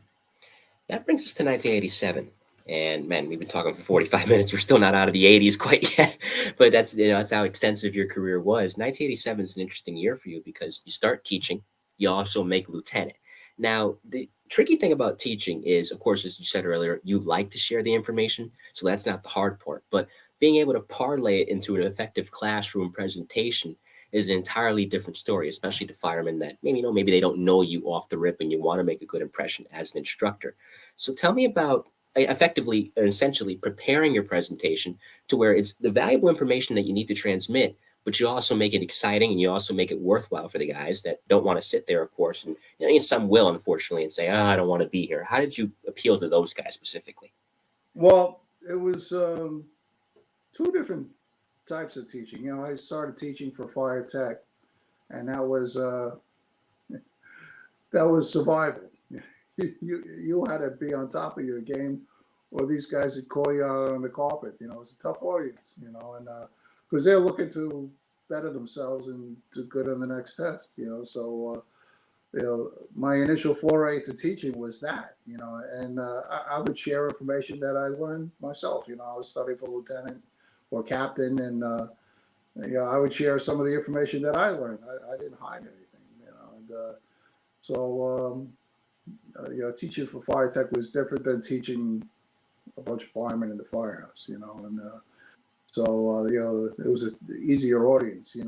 That brings us to 1987. And man, we've been talking for 45 minutes. We're still not out of the 80s quite yet, but that's how extensive your career was. 1987 is an interesting year for you because you start teaching, you also make lieutenant. Now, the tricky thing about teaching is, of course, as you said earlier, you like to share the information. So that's not the hard part. But being able to parlay it into an effective classroom presentation is an entirely different story, especially to firemen that maybe they don't know you off the rip and you want to make a good impression as an instructor. So tell me about effectively or essentially preparing your presentation to where it's the valuable information that you need to transmit, but you also make it exciting and you also make it worthwhile for the guys that don't want to sit there, of course. And some will, unfortunately, and say, I don't want to be here. How did you appeal to those guys specifically? Well, it was two different types of teaching. I started teaching for fire tech, and that was survival. You had to be on top of your game, or these guys would call you out on the carpet. It's a tough audience. And because they're looking to better themselves and do good on the next test. So my initial foray to teaching was that. And I would share information that I learned myself. I was studying for lieutenant or captain, and I would share some of the information that I learned. I didn't hide anything. And so. Teaching for fire tech was different than teaching a bunch of firemen in the firehouse, and so it was an easier audience, and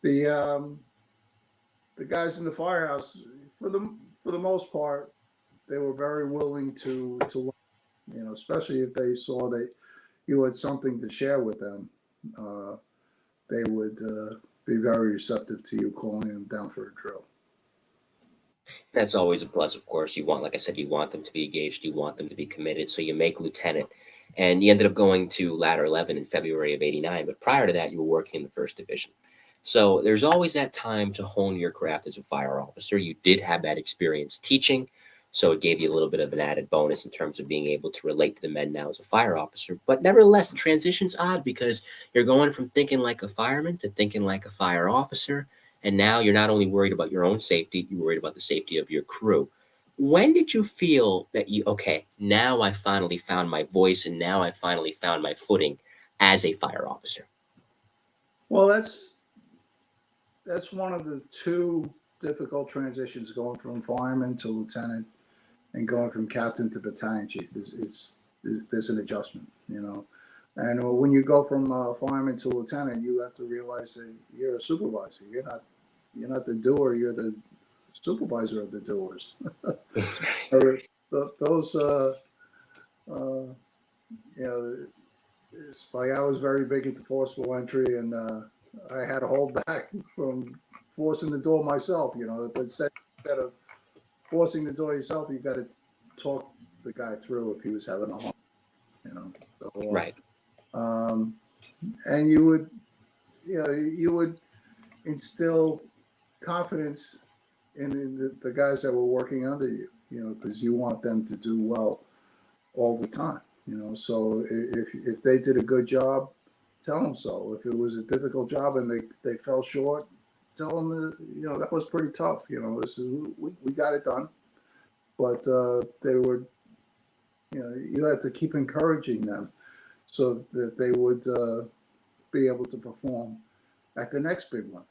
the guys in the firehouse, for the most part, they were very willing to learn, especially if they saw that you had something to share with them. They would be very receptive to you calling them down for a drill. That's always a plus, of course. Like I said, you want them to be engaged, you want them to be committed. So you make lieutenant, and you ended up going to ladder 11 in February of '89. But prior to that, you were working in the first division. So there's always that time to hone your craft as a fire officer. You did have that experience teaching, so it gave you a little bit of an added bonus in terms of being able to relate to the men now as a fire officer. But nevertheless, the transition's odd because you're going from thinking like a fireman to thinking like a fire officer. And now you're not only worried about your own safety, you're worried about the safety of your crew. When did you feel that okay, now I finally found my voice and now I finally found my footing as a fire officer? Well, that's one of the two difficult transitions, going from fireman to lieutenant and going from captain to battalion chief. There's an adjustment, and when you go from fireman to lieutenant, you have to realize that you're a supervisor. You're not the doer. You're the supervisor of the doers. Those, it's like I was very big into forcible entry, and I had to hold back from forcing the door myself. But instead of forcing the door yourself, you got to talk the guy through if he was having a hard. So, right. And you would instill confidence in the guys that were working under you, because you want them to do well all the time, So if they did a good job, tell them so. If it was a difficult job and they fell short, tell them that, that was pretty tough. We got it done, but they were, you had to keep encouraging them so that they would be able to perform at the next big one.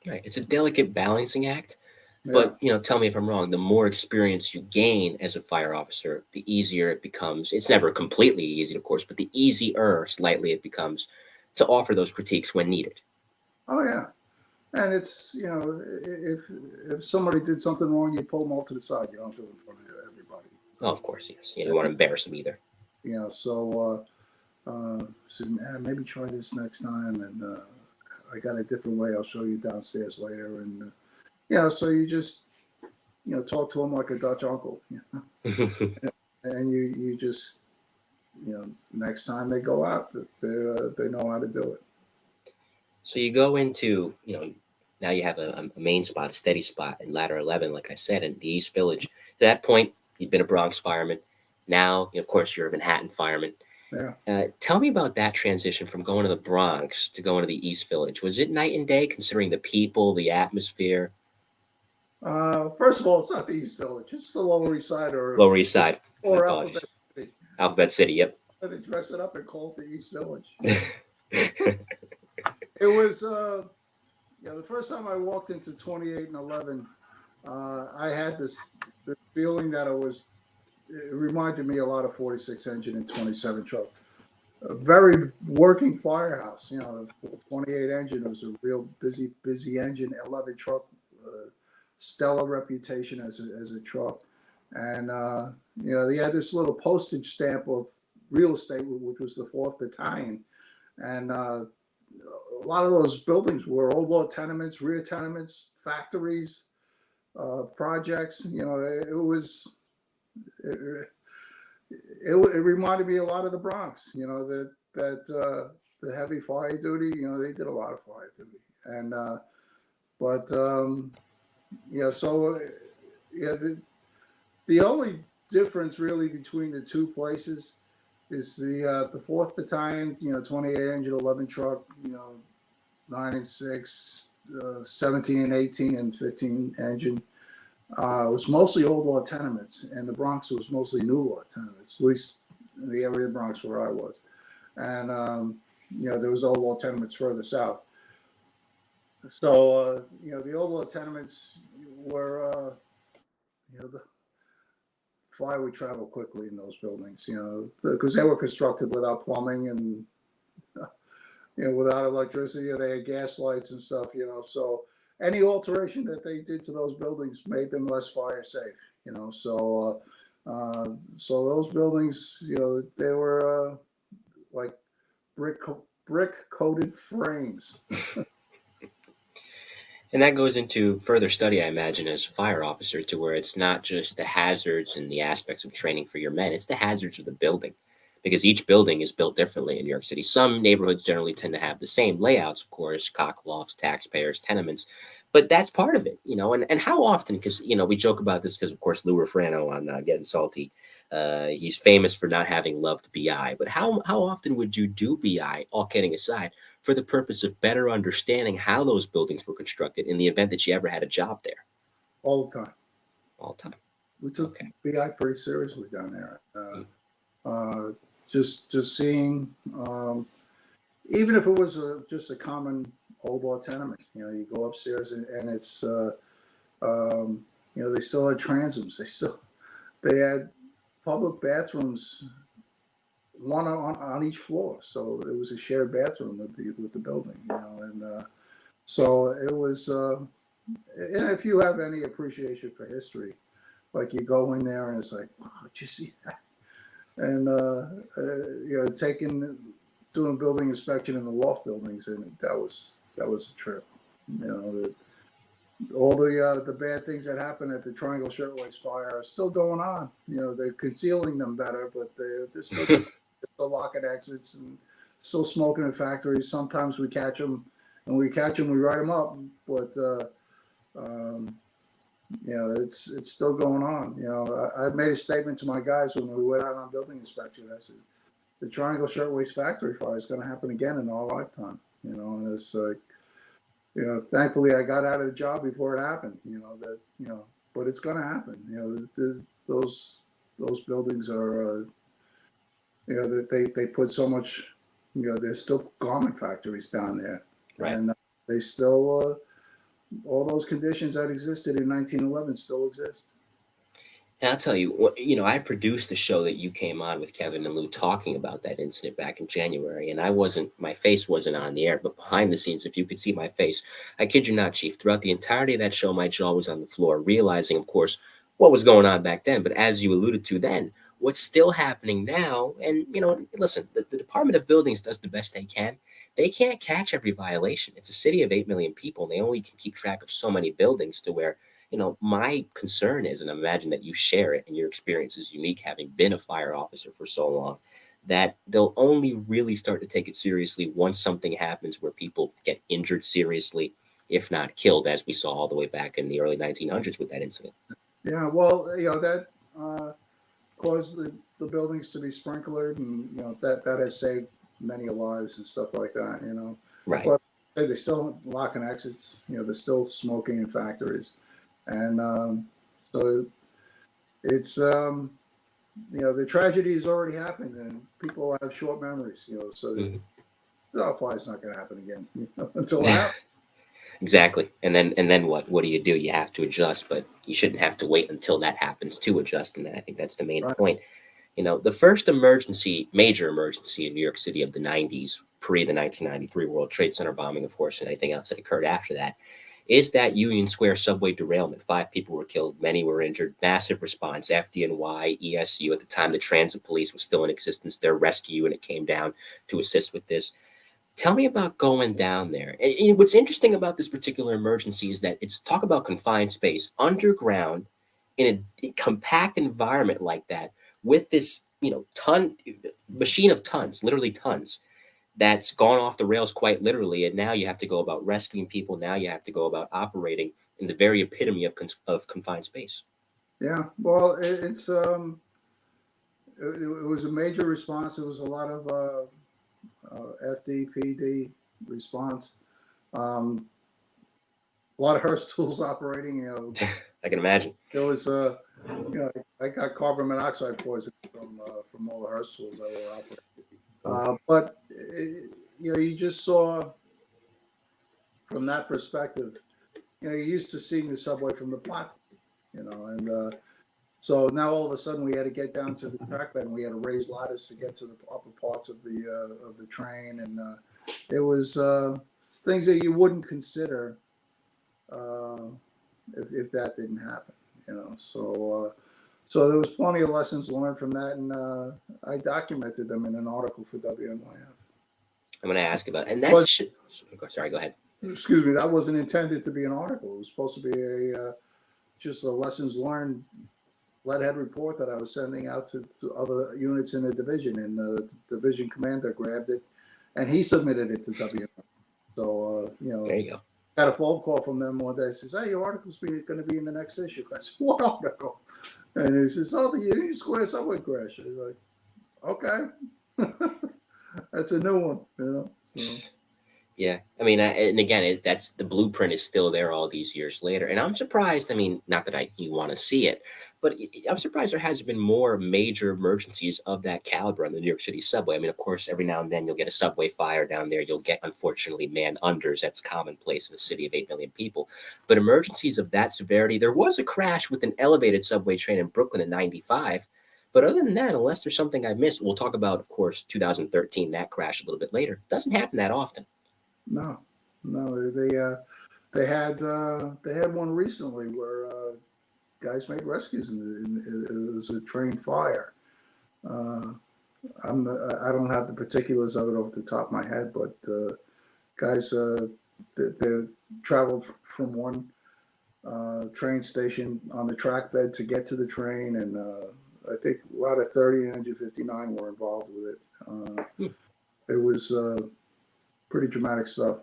Right. It's a delicate balancing act. Yeah. But, tell me if I'm wrong, the more experience you gain as a fire officer, the easier it becomes. It's never completely easy, of course, but the easier slightly it becomes to offer those critiques when needed. Oh, yeah. And it's, if somebody did something wrong, you pull them all to the side. You don't do it in front of everybody. Oh, of course, yes. You don't want to embarrass them either. So maybe try this next time. And I got a different way. I'll show you downstairs later. And, so you just, talk to them like a Dutch uncle. And you just, next time they go out, they know how to do it. So you go into, now you have a main spot, a steady spot in ladder 11, like I said, in the East Village. To that point, you've been a Bronx fireman. Now, of course, you're a Manhattan fireman. Yeah. Tell me about that transition from going to the Bronx to going to the East Village. Was it night and day, considering the people, the atmosphere? First of all, it's not the East Village. It's the Lower East Side or Alphabet City. Alphabet City, yep. They dress it up and call it the East Village. It was, the first time I walked into 28 and 11, I had the feeling that it reminded me a lot of 46 engine and 27 truck. a very working firehouse. You know, the 28 engine was a real busy engine, 11 truck, stellar reputation as a truck. And, you know, they had this little postage stamp of real estate, which was the 4th Battalion. And a lot of those buildings were old law tenements, rear tenements, factories, projects. You know, it reminded me a lot of the Bronx. You know, that the heavy fire duty. You know, they did a lot of fire duty, and but yeah. So yeah, the only difference really between the two places is the 4th Battalion. You know, 28 engine, 11 truck. You know, 9 and 6, 17 and 18 and 15 engine. It was mostly old law tenements, and the Bronx was mostly new law tenements, at least in the area of the Bronx where I was. And, you know, there was old law tenements further south. So, you know, the old law tenements were, you know, the fire would travel quickly in those buildings, you know, because they were constructed without plumbing and, you know, without electricity. They had gas lights and stuff, you know, so any alteration that they did to those buildings made them less fire safe, you know. So, so those buildings, you know, they were like brick coated frames. And that goes into further study, I imagine, as a fire officer, to where it's not just the hazards and the aspects of training for your men, it's the hazards of the building. Because each building is built differently in New York City. Some neighborhoods generally tend to have the same layouts, of course, cocklofts, taxpayers, tenements, but that's part of it, you know. And how often, because, you know, we joke about this because, of course, Lou Refrano on Getting Salty, he's famous for not having loved BI, but how often would you do BI, all kidding aside, for the purpose of better understanding how those buildings were constructed in the event that you ever had a job there? All the time. All the time. We took BI pretty seriously down there. Just seeing, even if it was just a common old law tenement, you know, you go upstairs and it's, you know, they still had transoms. They had public bathrooms, one on each floor. So it was a shared bathroom with the building, you know, and so it was, and if you have any appreciation for history, like you go in there and it's like, wow, did you see that? And you know, doing building inspection in the loft buildings, and that was a trip. You know, all the bad things that happened at the Triangle Shirtwaist fire are still going on. You know, they're concealing them better, but they're still locking exits and still smoking in factories. Sometimes we catch them, and we write them up, but you know, it's still going on. You know, I made a statement to my guys when we went out on building inspection. I said, the Triangle Shirtwaist factory fire is going to happen again in our lifetime. You know, and it's like, you know, thankfully I got out of the job before it happened. You know that, you know, but it's going to happen. You know, those buildings are, you know, that they put so much. You know, there's still garment factories down there, right. And they still. All those conditions that existed in 1911 still exist. And I'll tell you, you know, I produced the show that you came on with Kevin and Lou talking about that incident back in January. And my face wasn't on the air, but behind the scenes, if you could see my face, I kid you not, Chief, throughout the entirety of that show, my jaw was on the floor, realizing, of course, what was going on back then. But as you alluded to then, what's still happening now, and, you know, listen, the Department of Buildings does the best they can. They can't catch every violation. It's a city of 8 million people, and they only can keep track of so many buildings, to where, you know, my concern is, and I imagine that you share it and your experience is unique, having been a fire officer for so long, that they'll only really start to take it seriously once something happens where people get injured seriously, if not killed, as we saw all the way back in the early 1900s with that incident. Yeah, well, you know, that caused the buildings to be sprinklered, and, you know, that has saved many lives and stuff like that, you know. Right. But they still locking exits, you know, they're still smoking in factories. And so it's, you know, the tragedy has already happened, and people have short memories, you know, so the fire's not going to happen again, you know, until it happens. Exactly. And then what do? You have to adjust, but you shouldn't have to wait until that happens to adjust. And I think that's the main point. The first major emergency in New York City of the 90s, pre the 1993 World Trade Center bombing, of course, and anything else that occurred after that, is that Union Square subway derailment. 5 people were killed, many were injured, massive response. FDNY, ESU, at the time the transit police was still in existence, their rescue unit came down to assist with this. Tell me about going down there. And what's interesting about this particular emergency is that it's talk about confined space, underground, in a compact environment like that, with this, ton machine of tons, literally tons, that's gone off the rails quite literally. And now you have to go about rescuing people. Now you have to go about operating in the very epitome of confined space. Yeah, well, it was a major response. It was a lot of FDPD response. A lot of Hearst tools operating. I can imagine. There was I got carbon monoxide poisoning from all the Hearst tools that were operating. But you just saw from that perspective. You're used to seeing the subway from the platform, and so now all of a sudden we had to get down to the track bed and we had to raise ladders to get to the upper parts of the train, and it was things that you wouldn't consider if that didn't happen, So there was plenty of lessons learned from that, and I documented them in an article for WNYF. I'm going to ask about it. And that's sorry, go ahead. Excuse me, that wasn't intended to be an article. It was supposed to be just a lessons learned leadhead report that I was sending out to other units in the division, and the division commander grabbed it and he submitted it to WNYF. So there you go. Got a phone call from them one day. He says, "Hey, your article's going to be in the next issue." I said, "What article?" And he says, "Oh, the Union Square subway crash." He's like, "Okay." That's a new one, So. Yeah, I mean, and again, that's the blueprint is still there all these years later, and I'm surprised. I mean, not that you want to see it, but I'm surprised there hasn't been more major emergencies of that caliber on the New York City subway. I mean, of course, every now and then you'll get a subway fire down there. You'll get, unfortunately, man unders. That's commonplace in a city of 8 million people. But emergencies of that severity, there was a crash with an elevated subway train in Brooklyn in '95. But other than that, unless there's something I missed, we'll talk about, of course, 2013, that crash a little bit later. It doesn't happen that often. No, they had one recently where guys made rescues and it was a train fire. I don't have the particulars of it off the top of my head, but guys they traveled from one train station on the track bed to get to the train, and I think a lot of 30 and 59 were involved with it. It was pretty dramatic stuff.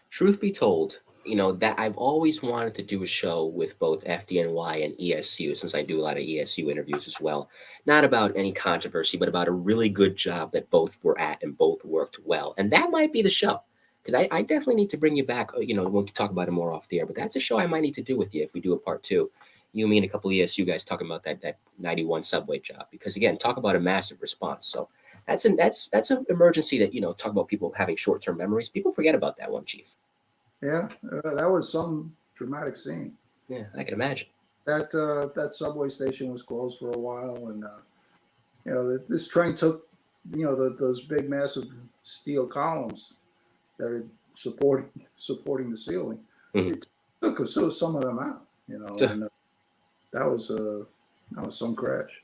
Truth be told, that I've always wanted to do a show with both FDNY and ESU, since I do a lot of ESU interviews as well. Not about any controversy, but about a really good job that both were at and both worked well. And that might be the show, because I definitely need to bring you back. We'll talk about it more off the air, but that's a show I might need to do with you if we do a part 2. You, me, and a couple of ESU guys talking about that 91 subway job, because again, talk about a massive response. So that's an emergency that, talk about people having short-term memories. People forget about that one, Chief. Yeah, that was some dramatic scene. Yeah, I can imagine. That subway station was closed for a while, and this train took those big massive steel columns that are supporting the ceiling. Mm-hmm. It took some of them out, and that was some crash.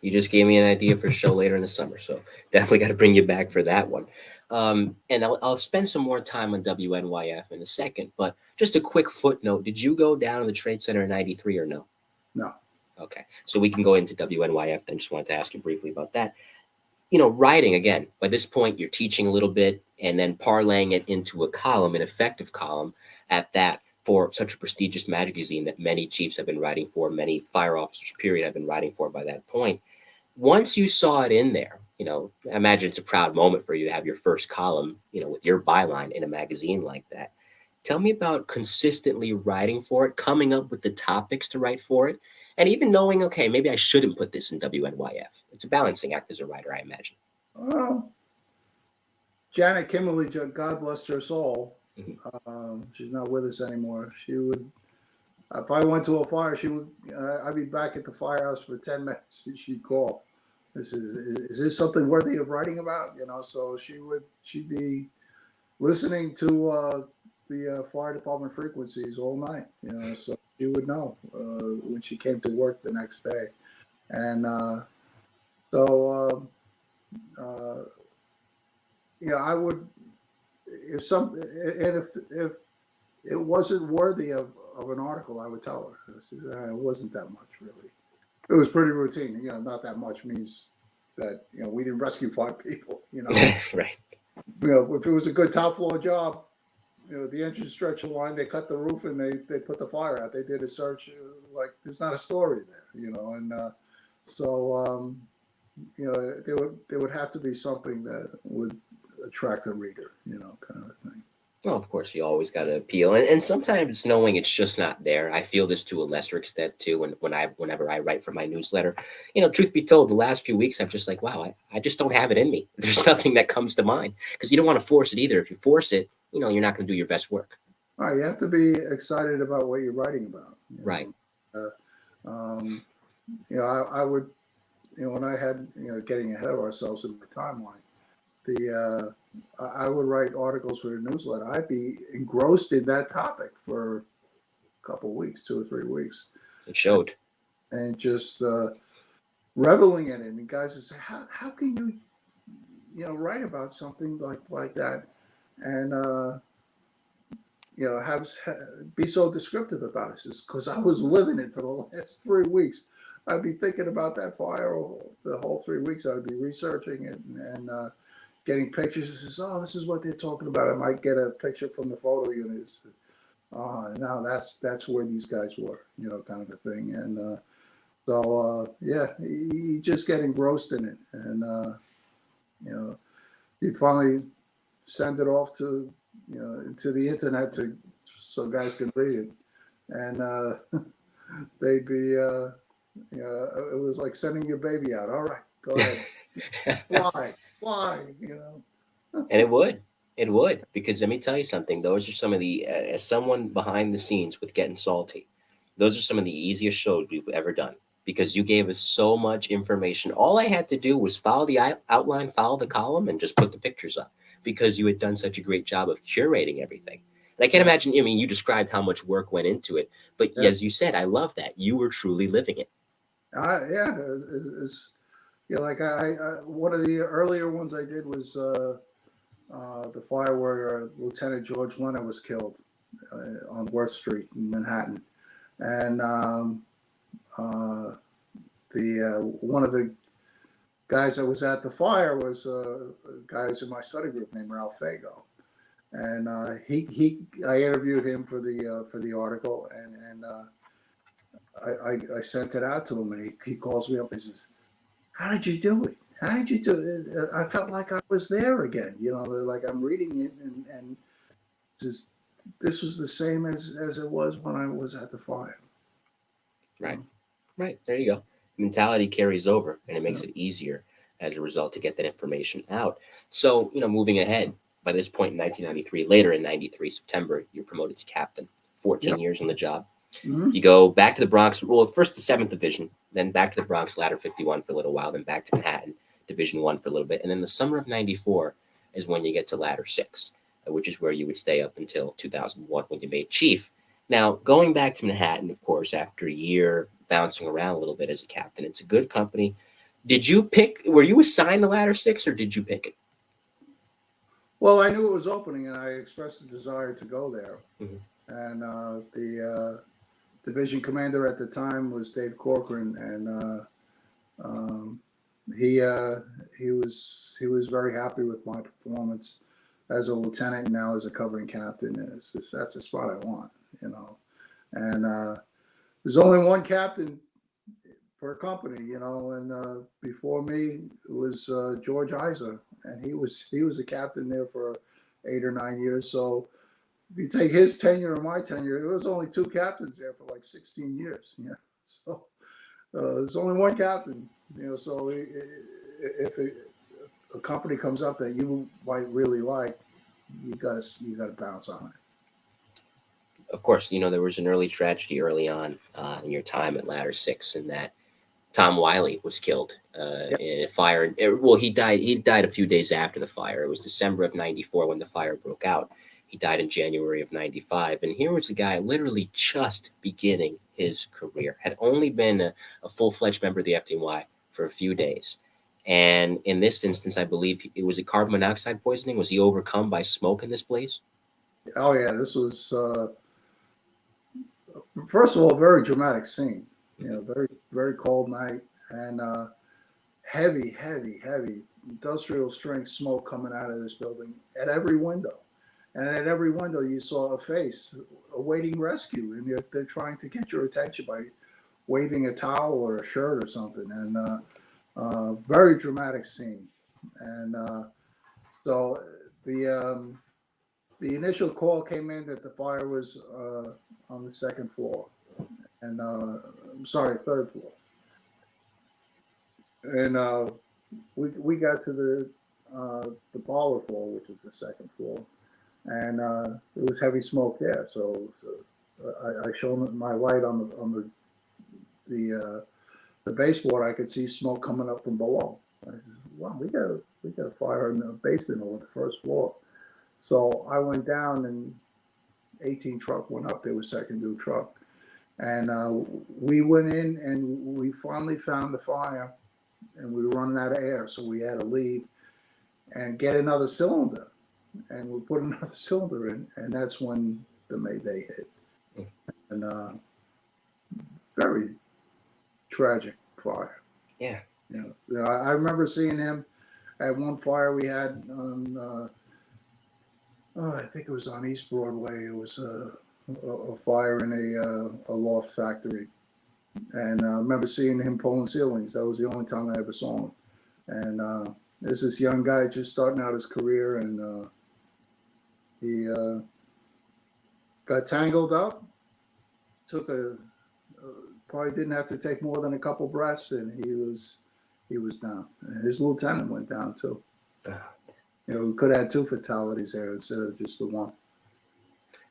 You just gave me an idea for a show later in the summer, so definitely got to bring you back for that one. And I'll spend some more time on WNYF in a second, but just a quick footnote. Did you go down to the Trade Center in '93 or no? No. Okay, so we can go into WNYF then. Just wanted to ask you briefly about that. Writing, again, by this point, you're teaching a little bit and then parlaying it into a column, an effective column at that, for such a prestigious magazine that many chiefs have been writing for, many fire officers, period, have been writing for by that point. Once you saw it in there, I imagine it's a proud moment for you to have your first column, with your byline in a magazine like that. Tell me about consistently writing for it, coming up with the topics to write for it, and even knowing, okay, maybe I shouldn't put this in WNYF. It's a balancing act as a writer, I imagine. Janet Kimberly, God bless her soul. Mm-hmm. She's not with us anymore. She would If I went to a fire, she would. I'd be back at the firehouse for 10 minutes, and she'd call. Is this something worthy of writing about? So she'd be listening to the fire department frequencies all night. So she would know when she came to work the next day, and so I would if it wasn't worthy of an article, I would tell her. I said, it wasn't that much, really. It was pretty routine. Not that much means that we didn't rescue 5 people. Right. If it was a good top floor job, the engine stretcher line, they cut the roof and they put the fire out. They did a search. Like there's not a story there, and so there would have to be something that would attract a reader, kind of a thing. Well, of course, you always got to appeal, and sometimes knowing it's just not there. I feel this to a lesser extent too. Whenever I write for my newsletter, truth be told, the last few weeks I'm just like, wow, I just don't have it in me. There's nothing that comes to mind because you don't want to force it either. If you force it, you're not going to do your best work. All right, you have to be excited about what you're writing about. Right. I would, when I had, getting ahead of ourselves in the timeline, I would write articles for the newsletter. I'd be engrossed in that topic for a couple of weeks, 2 or 3 weeks. It showed. And just reveling in it. And guys would say, how can you, write about something like that and, be so descriptive about it? It's because I was living it for the last 3 weeks. I'd be thinking about that fire the whole 3 weeks. I'd be researching it and getting pictures. It says, this is what they're talking about. I might get a picture from the photo unit. Now that's where these guys were, kind of a thing. And you just get engrossed in it. And, you'd finally send it off to the internet so guys can read it. And they'd be, it was like sending your baby out. All right, go ahead. Fly, And it would, because let me tell you something. Those are some of the, as someone behind the scenes with Getting Salty, those are some of the easiest shows we've ever done because you gave us so much information. All I had to do was follow the outline, follow the column, and just put the pictures up because you had done such a great job of curating everything. And I can't imagine, you described how much work went into it, but as you said, I love that. You were truly living it. It's like I one of the earlier ones I did was the fire where Lieutenant George Leonard was killed on Worth Street in Manhattan, and one of the guys that was at the fire was guys in my study group named Ralph Fago, and I interviewed him for the article, and I sent it out to him, and he calls me up and says, "How did you do it? How did you do it? I felt like I was there again. Like I'm reading it, and just this was the same as it was when I was at the fire." Right. There you go. Mentality carries over, and it makes it easier as a result to get that information out. So, moving ahead, by this point in 1993, later in 93, September, you're promoted to captain, 14 years on the job. Mm-hmm. You go back to the Bronx, first the 7th Division, then back to the Bronx Ladder 51 for a little while, then back to Manhattan, Division 1 for a little bit. And then the summer of 94 is when you get to Ladder 6, which is where you would stay up until 2001 when you made chief. Now, going back to Manhattan, of course, after a year bouncing around a little bit as a captain, it's a good company. Were you assigned to Ladder 6 or did you pick it? Well, I knew it was opening and I expressed a desire to go there. Mm-hmm. And the division commander at the time was Dave Corcoran, and he was very happy with my performance as a lieutenant and now as a covering captain. That's the spot I want, And there's only one captain per company, and before me it was George Iser, and he was a captain there for 8 or 9 years. So if you take his tenure and my tenure, there was only 2 captains there for like 16 years. So there's only one captain. So if a company comes up that you might really like, you gotta bounce on it. of course, there was an early tragedy early on in your time at Ladder 6, in that Tom Wiley was killed Yeah. in a fire. Well, he died. He died a few days after the fire. It was December of '94 when the fire broke out. He died in January of '95. And here was a guy literally just beginning his career. Had only been a full-fledged member of the FDNY for a few days. And in this instance, I believe it was a carbon monoxide poisoning. Was he overcome by smoke in this place? Oh yeah, this was first of all a very dramatic scene. Very very cold night and heavy, heavy, heavy industrial strength smoke coming out of this building at every window. And at every window, you saw a face awaiting rescue, and they're trying to get your attention by waving a towel or a shirt or something. And very dramatic scene. And so the initial call came in that the fire was on the second floor, and I'm sorry, third floor. And we got to the parlor floor, which is the second floor, and it was heavy smoke there. So I shone my light on the baseboard. I could see smoke coming up from below. I said, "Wow, we got a fire in the basement or the first floor." So I went down, and 18 truck went up. There was second due truck, and we went in, and we finally found the fire, and we were running out of air, so we had to leave and get another cylinder, and we put another cylinder in, and that's when the Mayday hit, and very tragic fire. Yeah. I remember seeing him at one fire we had on. I think it was on East Broadway. It was a fire in a loft factory, and I remember seeing him pulling ceilings. That was the only time I ever saw him. And there's this young guy just starting out his career, and he got tangled up. Probably didn't have to take more than a couple breaths, and he was down. And his lieutenant went down too. We could have had 2 fatalities there instead of just the one.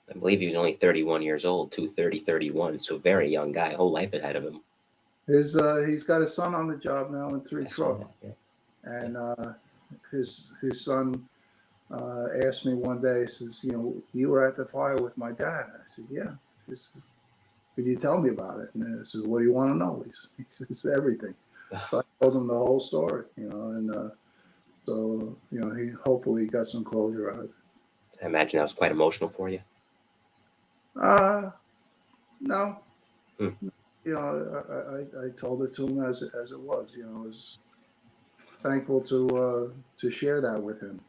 I believe he was only 31 years old, 31, so very young guy, whole life ahead of him. He's got his son on the job now in 3 trucks. Yeah. And his son asked me one day, he says, "You were at the fire with my dad." I said, "Yeah." He says, "Could you tell me about it?" And I said, "What do you want to know?" He says, "Everything." So I told him the whole story, and so he hopefully got some closure out of it. I imagine that was quite emotional for you. No. I told it to him as it was. I was thankful to share that with him.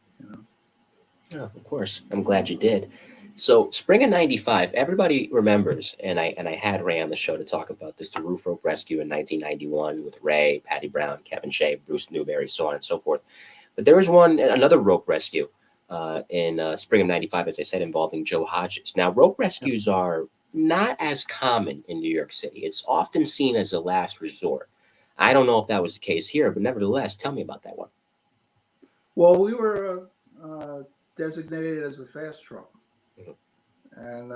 Oh, of course. I'm glad you did. So spring of '95, everybody remembers, and I had Ray on the show to talk about this, the roof rope rescue in 1991 with Ray, Patty Brown, Kevin Shea, Bruce Newberry, so on and so forth. But there was another rope rescue in spring of '95, as I said, involving Joe Hodges. Now, rope rescues are not as common in New York City. It's often seen as a last resort. I don't know if that was the case here, but nevertheless, tell me about that one. Well, we were designated as the fast truck. And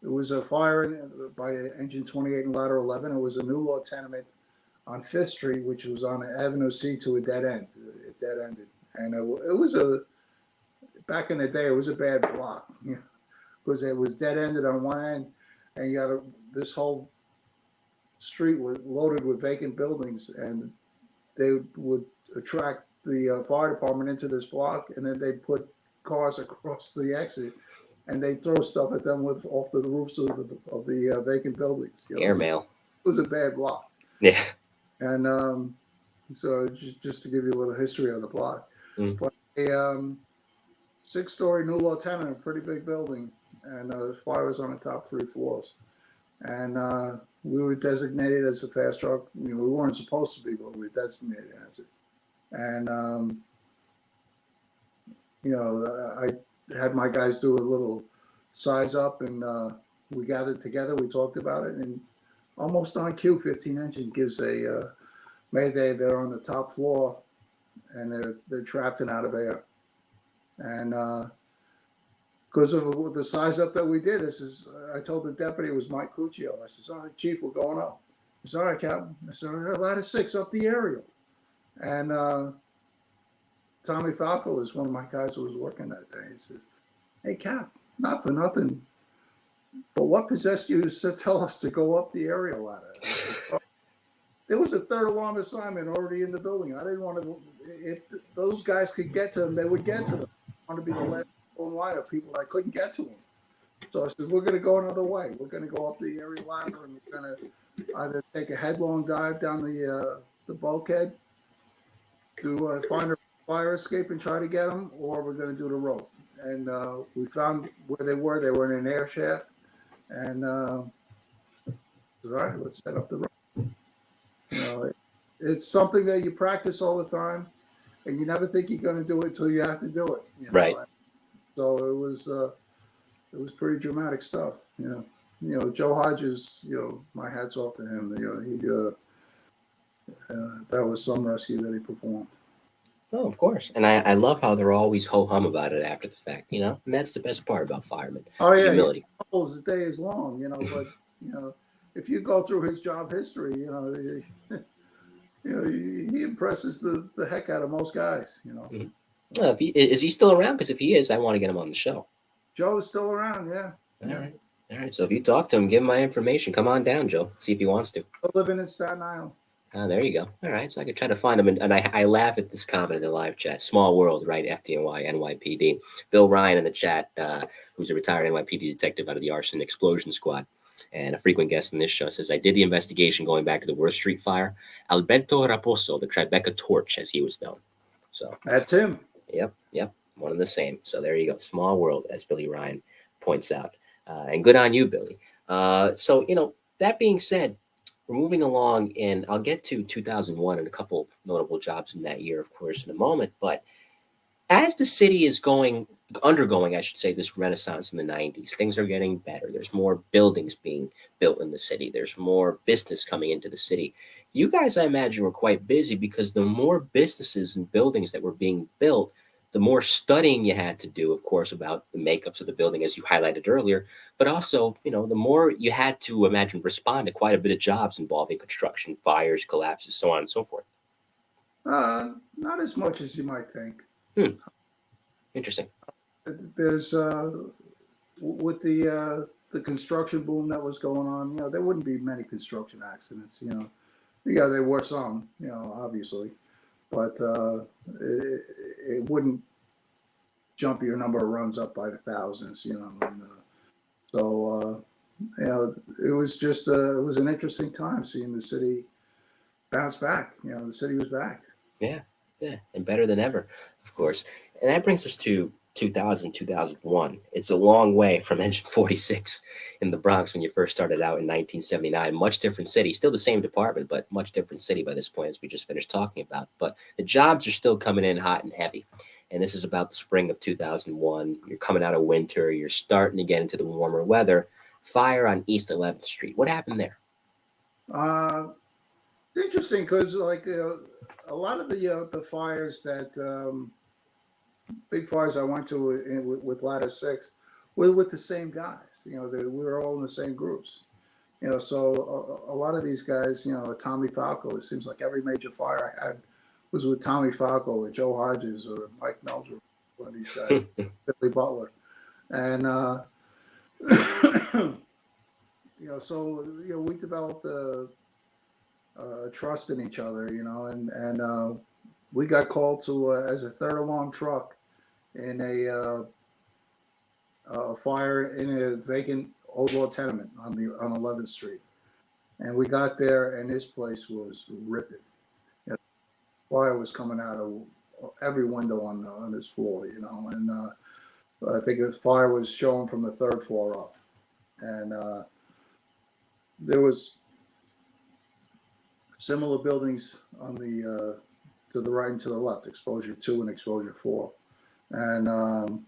it was a fire by engine 28 and ladder 11. It was a new law tenement on 5th Street, which was on Avenue C to a dead end. It dead ended. And it was back in the day, it was a bad block, because it was dead ended on one end, and you got this whole street was loaded with vacant buildings, and they would attract the fire department into this block, and then they'd put cars across the exit, and they throw stuff at them off the roofs of the vacant buildings. Airmail. It was a bad block. Yeah. And so just to give you a little history of the block, but a 6-story new law tenement, a pretty big building, and the fire was on the top 3 floors, and we were designated as a fast truck. We weren't supposed to be, but we were designated as it. And I had my guys do a little size up, and we gathered together. We talked about it, and almost on cue, 15 engine gives a mayday. They're on the top floor, and they're trapped and out of air. And because of the size up that we did. I told the deputy it was Mike Cuccio. I said, all right, Chief, we're going up. He said, all right, Captain. I said, all right, ladder 6 up the aerial. And Tommy Falco is one of my guys who was working that day. He says, hey, Cap, not for nothing, but what possessed you to tell us to go up the aerial ladder? Said, there was a third alarm assignment already in the building. I didn't want to, if those guys could get to them, they would get to them. I want to be the last one of people that couldn't get to them. So I said, we're going to go another way. We're going to go up the aerial ladder, and we're going to either take a headlong dive down the bulkhead to find a fire escape and try to get them, or we're going to do the rope. And we found where they were. They were in an air shaft. And said, all right, let's set up the rope. You know, it's something that you practice all the time, and you never think you're going to do it until you have to do it. You know? Right. So it was pretty dramatic stuff. You know, Joe Hodges. You know, my hats off to him. You know, that was some rescue that he performed. Oh, of course. And I love how they're always ho-hum about it after the fact, you know? And that's the best part about firemen. Oh, yeah. Humility. The day is long, you know, but, you know, if you go through his job history, you know, he impresses the heck out of most guys, you know. Mm-hmm. Well, is he still around? Because if he is, I want to get him on the show. Joe is still around, yeah. All right. So if you talk to him, give him my information. Come on down, Joe. See if he wants to. Still living in Staten Island. Oh, there you go. All right. So I could try to find him. And I laugh at this comment in the live chat. Small world, right? FDNY, NYPD. Bill Ryan in the chat, who's a retired NYPD detective out of the Arson Explosion Squad and a frequent guest in this show, says, I did the investigation going back to the Worth Street fire. Alberto Raposo, the Tribeca Torch, as he was known. So that's him. Yep. One and the same. So there you go. Small world, as Billy Ryan points out. And good on you, Billy. So, you know, that being said, we're moving along, and I'll get to 2001 and a couple notable jobs in that year, of course, in a moment. But as the city is undergoing, I should say, this renaissance in the 90s, things are getting better. There's more buildings being built in the city. There's more business coming into the city. You guys, I imagine, were quite busy because the more businesses and buildings that were being built, the more studying you had to do, of course, about the makeups of the building, as you highlighted earlier, but also, you know, the more you had to imagine respond to quite a bit of jobs involving construction, fires, collapses, so on and so forth. Not as much as you might think. Interesting. There's with the construction boom that was going on, you know, there wouldn't be many construction accidents, you know. Yeah, there were some, you know, obviously, but it wouldn't jump your number of runs up by the thousands, you know. And, so you know, it was just it was an interesting time seeing the city bounce back. You know, the city was back. Yeah, and better than ever, of course. And that brings us to 2000, 2001. It's a long way from Engine 46 in the Bronx when you first started out in 1979. Much different city, still the same department, but much different city by this point, as we just finished talking about. But the jobs are still coming in hot and heavy. And this is about the spring of 2001. You're coming out of winter. You're starting to get into the warmer weather. Fire on East 11th Street. What happened there? It's interesting because, like, a lot of the fires that big fires I went to with Ladder 6 were with the same guys. You know, we were all in the same groups. You know, so a lot of these guys, you know, Tommy Falco, it seems like every major fire I had was with Tommy Falco or Joe Hodges or Mike Meldrew, one of these guys, Billy Butler. And, you know, so, you know, we developed trust in each other, you know, and we got called to as a third alarm truck in a fire in a vacant old law tenement on 11th Street, and we got there, and this place was ripping. You know, fire was coming out of every window on this floor, you know, and I think the fire was showing from the third floor up, and there was similar buildings on the to the right and to the left, exposure 2 and exposure 4. And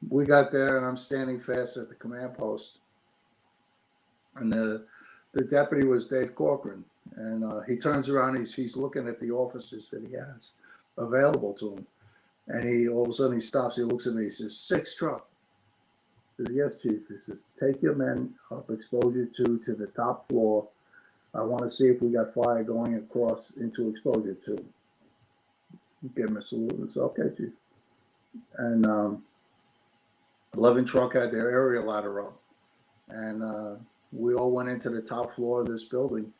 we got there, and I'm standing fast at the command post. And the deputy was Dave Corcoran. And he turns around, he's looking at the officers that he has available to him. And all of a sudden he stops, he looks at me, he says, 6 truck. He said, yes, Chief. He says, take your men up exposure 2 to the top floor. I want to see if we got fire going across into exposure 2. Give him a salute. It's okay, Chief. And 11 truck had their aerial ladder up. And we all went into the top floor of this building.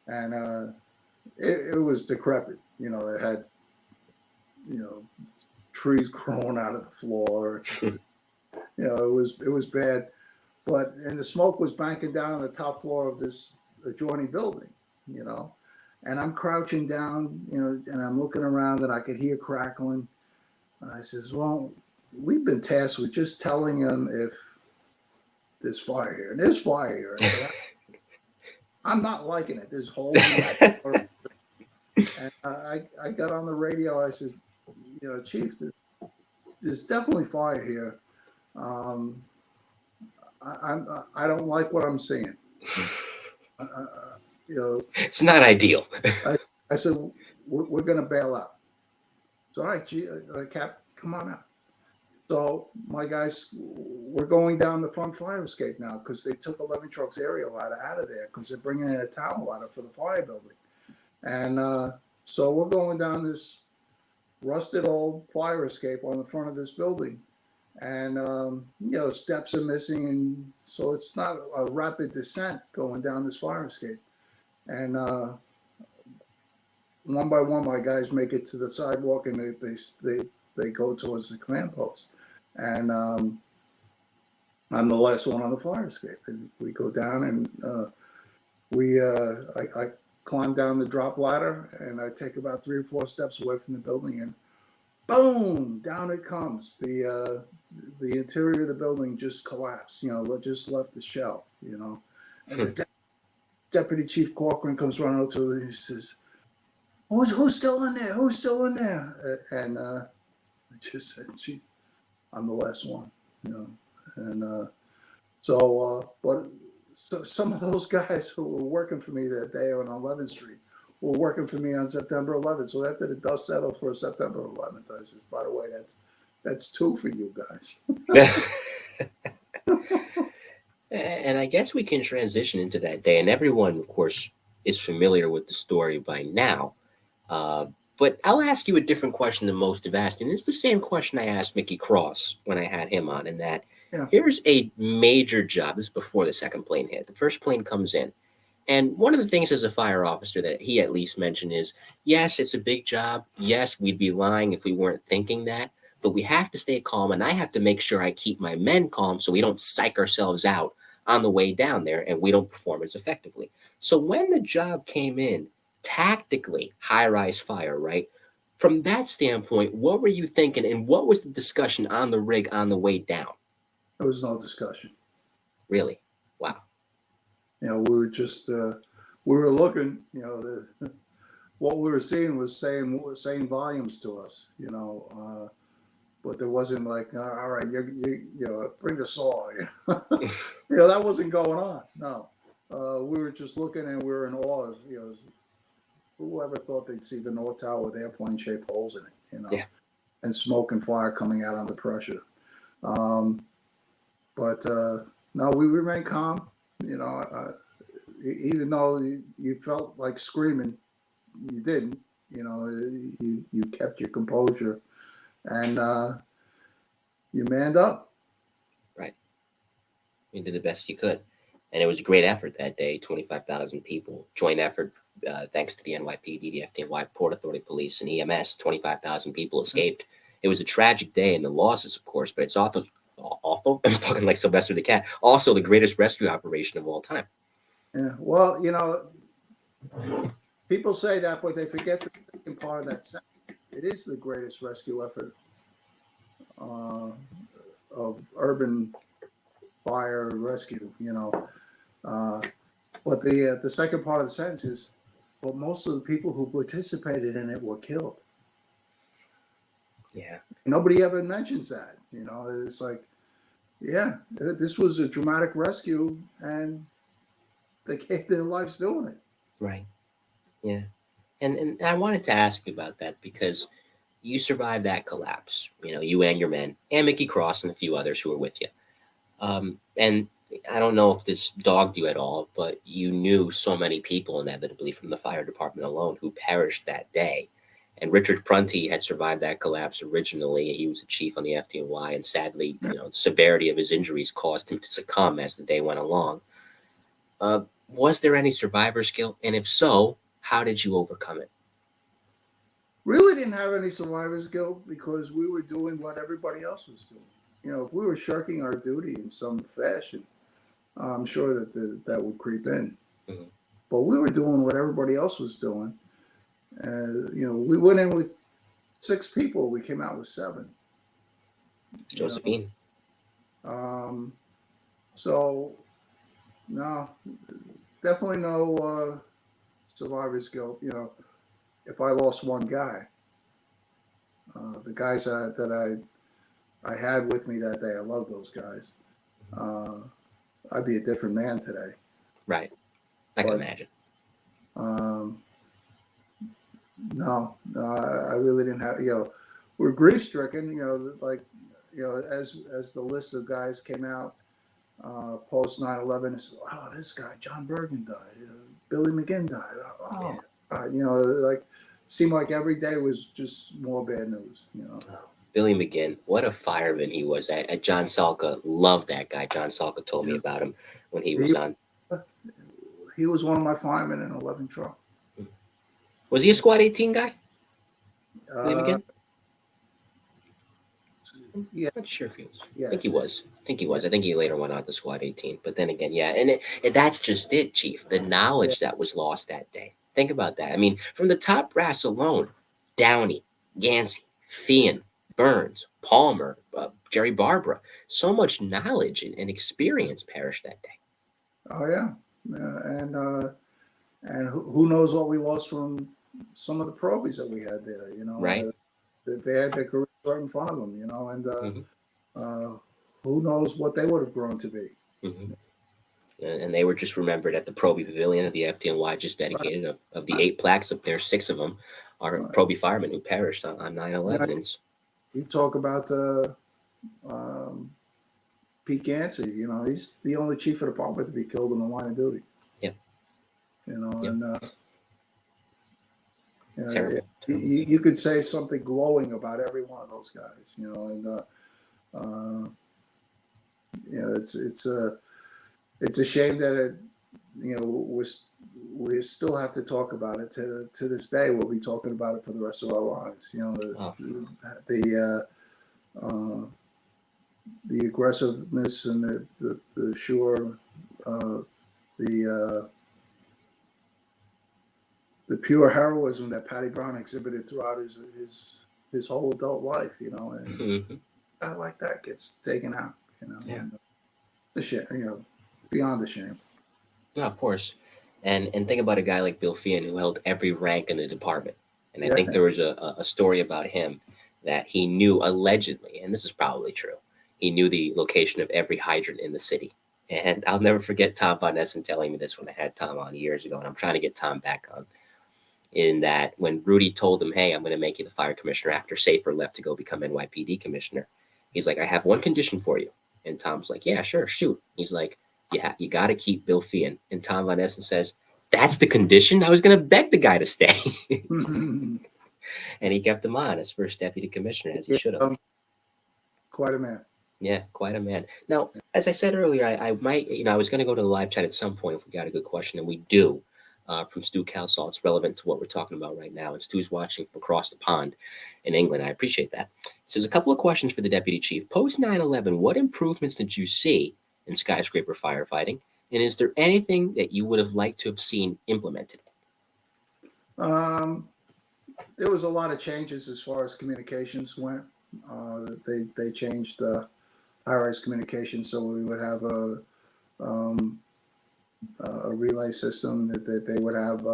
And it was decrepit. You know, it had, you know, trees growing out of the floor. You know, it was bad. And the smoke was banking down on the top floor of this adjoining building, you know. And I'm crouching down, you know, and I'm looking around and I could hear crackling. I says, well, we've been tasked with just telling them if there's fire here. And there's fire here. I'm not liking it. There's holes in the And I got on the radio. I said, you know, Chief, there's definitely fire here. I don't like what I'm seeing. You know, it's not ideal. I said, we're going to bail out. So, all right, Cap, come on out. So my guys, we're going down the front fire escape now because they took 11 trucks aerial ladder out of there because they're bringing in a tower ladder for the fire building. And so we're going down this rusted old fire escape on the front of this building. And, you know, steps are missing. And so it's not a rapid descent going down this fire escape. And one by one, my guys make it to the sidewalk and they go towards the command post. And I'm the last one on the fire escape. And we go down and I climb down the drop ladder and I take about 3 or 4 steps away from the building and boom, down it comes. The interior of the building just collapsed, you know, just left the shell, you know. And the Deputy Chief Corcoran comes running up to me and he says, who's still in there? Who's still in there? And I just said, Chief, I'm the last one, you know. And but some of those guys who were working for me that day on 11th Street were working for me on September 11th. So after the dust settled for September 11th, I said, by the way, that's 2 for you guys. And I guess we can transition into that day. And everyone, of course, is familiar with the story by now. But I'll ask you a different question than most have asked. And it's the same question I asked Mickey Cross when I had him on. And that here's a major job. This is before the second plane hit. The first plane comes in. And one of the things as a fire officer that he at least mentioned is, yes, it's a big job. Yes, we'd be lying if we weren't thinking that. But we have to stay calm. And I have to make sure I keep my men calm so we don't psych ourselves out on the way down there and we don't perform as effectively. So when the job came in, tactically, high-rise fire, right? From that standpoint, what were you thinking and what was the discussion on the rig on the way down? There was no discussion. Really? Wow. You know, we were just, we were looking, you know, what we were seeing was saying volumes to us, you know, but there wasn't like, all right, you know, bring the saw. You know, that wasn't going on. No, we were just looking and we were in awe. You know, whoever thought they'd see the North Tower with airplane-shaped holes in it, you know, and smoke and fire coming out under pressure. But no, we remained calm. You know, even though you felt like screaming, you didn't. You know, you kept your composure. And you manned up. Right. You did the best you could. And it was a great effort that day, 25,000 people. Joint effort, thanks to the NYPD, the FDNY, Port Authority Police, and EMS. 25,000 people escaped. It was a tragic day and the losses, of course, but it's awful. I was talking like Sylvester the Cat. Also the greatest rescue operation of all time. Yeah, well, you know, people say that, but they forget the second part of that sentence. It is the greatest rescue effort of urban fire rescue, you know. But the second part of the sentence is, well, most of the people who participated in it were killed. Yeah. Nobody ever mentions that, you know. It's like, yeah, this was a dramatic rescue, and they gave their lives doing it. Right. Yeah. And I wanted to ask you about that because you survived that collapse. You know, you and your men, and Mickey Cross and a few others who were with you. And I don't know if this dogged you at all, but you knew so many people inevitably from the fire department alone who perished that day. And Richard Prunty had survived that collapse originally. He was a chief on the FDNY, and sadly, the severity of his injuries caused him to succumb as the day went along. Was there any survivor's guilt? And if so, how did you overcome it? Really didn't have any survivor's guilt because we were doing what everybody else was doing. If we were shirking our duty in some fashion, I'm sure that would creep in. Mm-hmm. But we were doing what everybody else was doing. We went in with 6 people. We came out with 7. Josephine. So, no, definitely no survivor's guilt. If I lost one guy, the guys that I had with me that day, I love those guys. I'd be a different man today. Right. I can imagine. No, I really didn't have, we're grief stricken, as the list of guys came out, post 9/11, it's, oh, this guy, John Bergen died, Billy McGinn died. Oh, seemed like every day was just more bad news, Oh, Billy McGinn, what a fireman he was. At John Salka, loved that guy. John Salka told me about him when he was on. He was one of my firemen in 11 truck. Was he a Squad 18 guy? Billy McGinn? Yeah. I'm not sure if he was. Yes. I think he was. I think he later went out to Squad 18. But then again, yeah. And that's just it, Chief. The knowledge that was lost that day. Think about that. I mean, from the top brass alone, Downey, Yancey, Feehan, Burns, Palmer, Jerry Barbara. So much knowledge and experience perished that day. Oh, yeah. And who knows what we lost from some of the probies that we had there, Right. They had their careers right in front of them, and who knows what they would have grown to be. Mm-hmm. And they were just remembered at the Proby Pavilion of the FDNY, just dedicated. Right. Of the 8 plaques up there, 6 of them are right. Proby firemen who perished on 9/11. You talk about Pete Gansey, he's the only chief of the department to be killed in the line of duty. Yep. Yep. And terrible. You could say something glowing about every one of those guys, it's a shame that we still have to talk about it to this day. We'll be talking about it for the rest of our lives. The aggressiveness and the sure the pure heroism that Patty Brown exhibited throughout his whole adult life, and Mm-hmm. guy like that gets taken out, Yeah. The shit, beyond the shame. No, of course. And think about a guy like Bill Feehan who held every rank in the department. And I think there was a story about him that he knew allegedly, and this is probably true, he knew the location of every hydrant in the city. And I'll never forget Tom Von Essen telling me this when I had Tom on years ago, and I'm trying to get Tom back on, in that when Rudy told him, hey, I'm going to make you the fire commissioner after Safer left to go become NYPD commissioner, he's like, I have one condition for you. And Tom's like, yeah, sure, shoot. He's like, yeah, you got to keep Bill Feehan. And Tom Von Essen says, that's the condition? I was going to beg the guy to stay. And he kept him on as first deputy commissioner, as he should have. Quite a man. Yeah, quite a man. Now, as I said earlier, I might, I was going to go to the live chat at some point if we got a good question, and we do, from Stu Calsall. It's relevant to what we're talking about right now. And Stu's watching from across the pond in England. I appreciate that. So there's a couple of questions for the deputy chief. Post 9/11, what improvements did you see in skyscraper firefighting? And is there anything that you would have liked to have seen implemented? There was a lot of changes as far as communications went. They changed the high-rise communication, so we would have a relay system that they would have.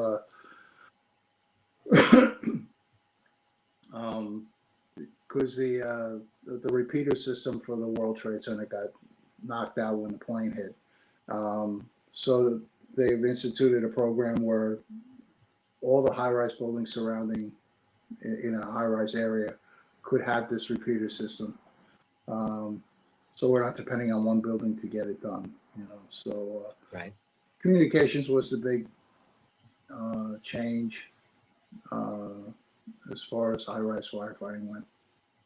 Because the repeater system for the World Trade Center got knocked out when the plane hit. So they've instituted a program where all the high-rise buildings surrounding in a high-rise area could have this repeater system. so we're not depending on one building to get it done. So Right. communications was the big change as far as high-rise firefighting went.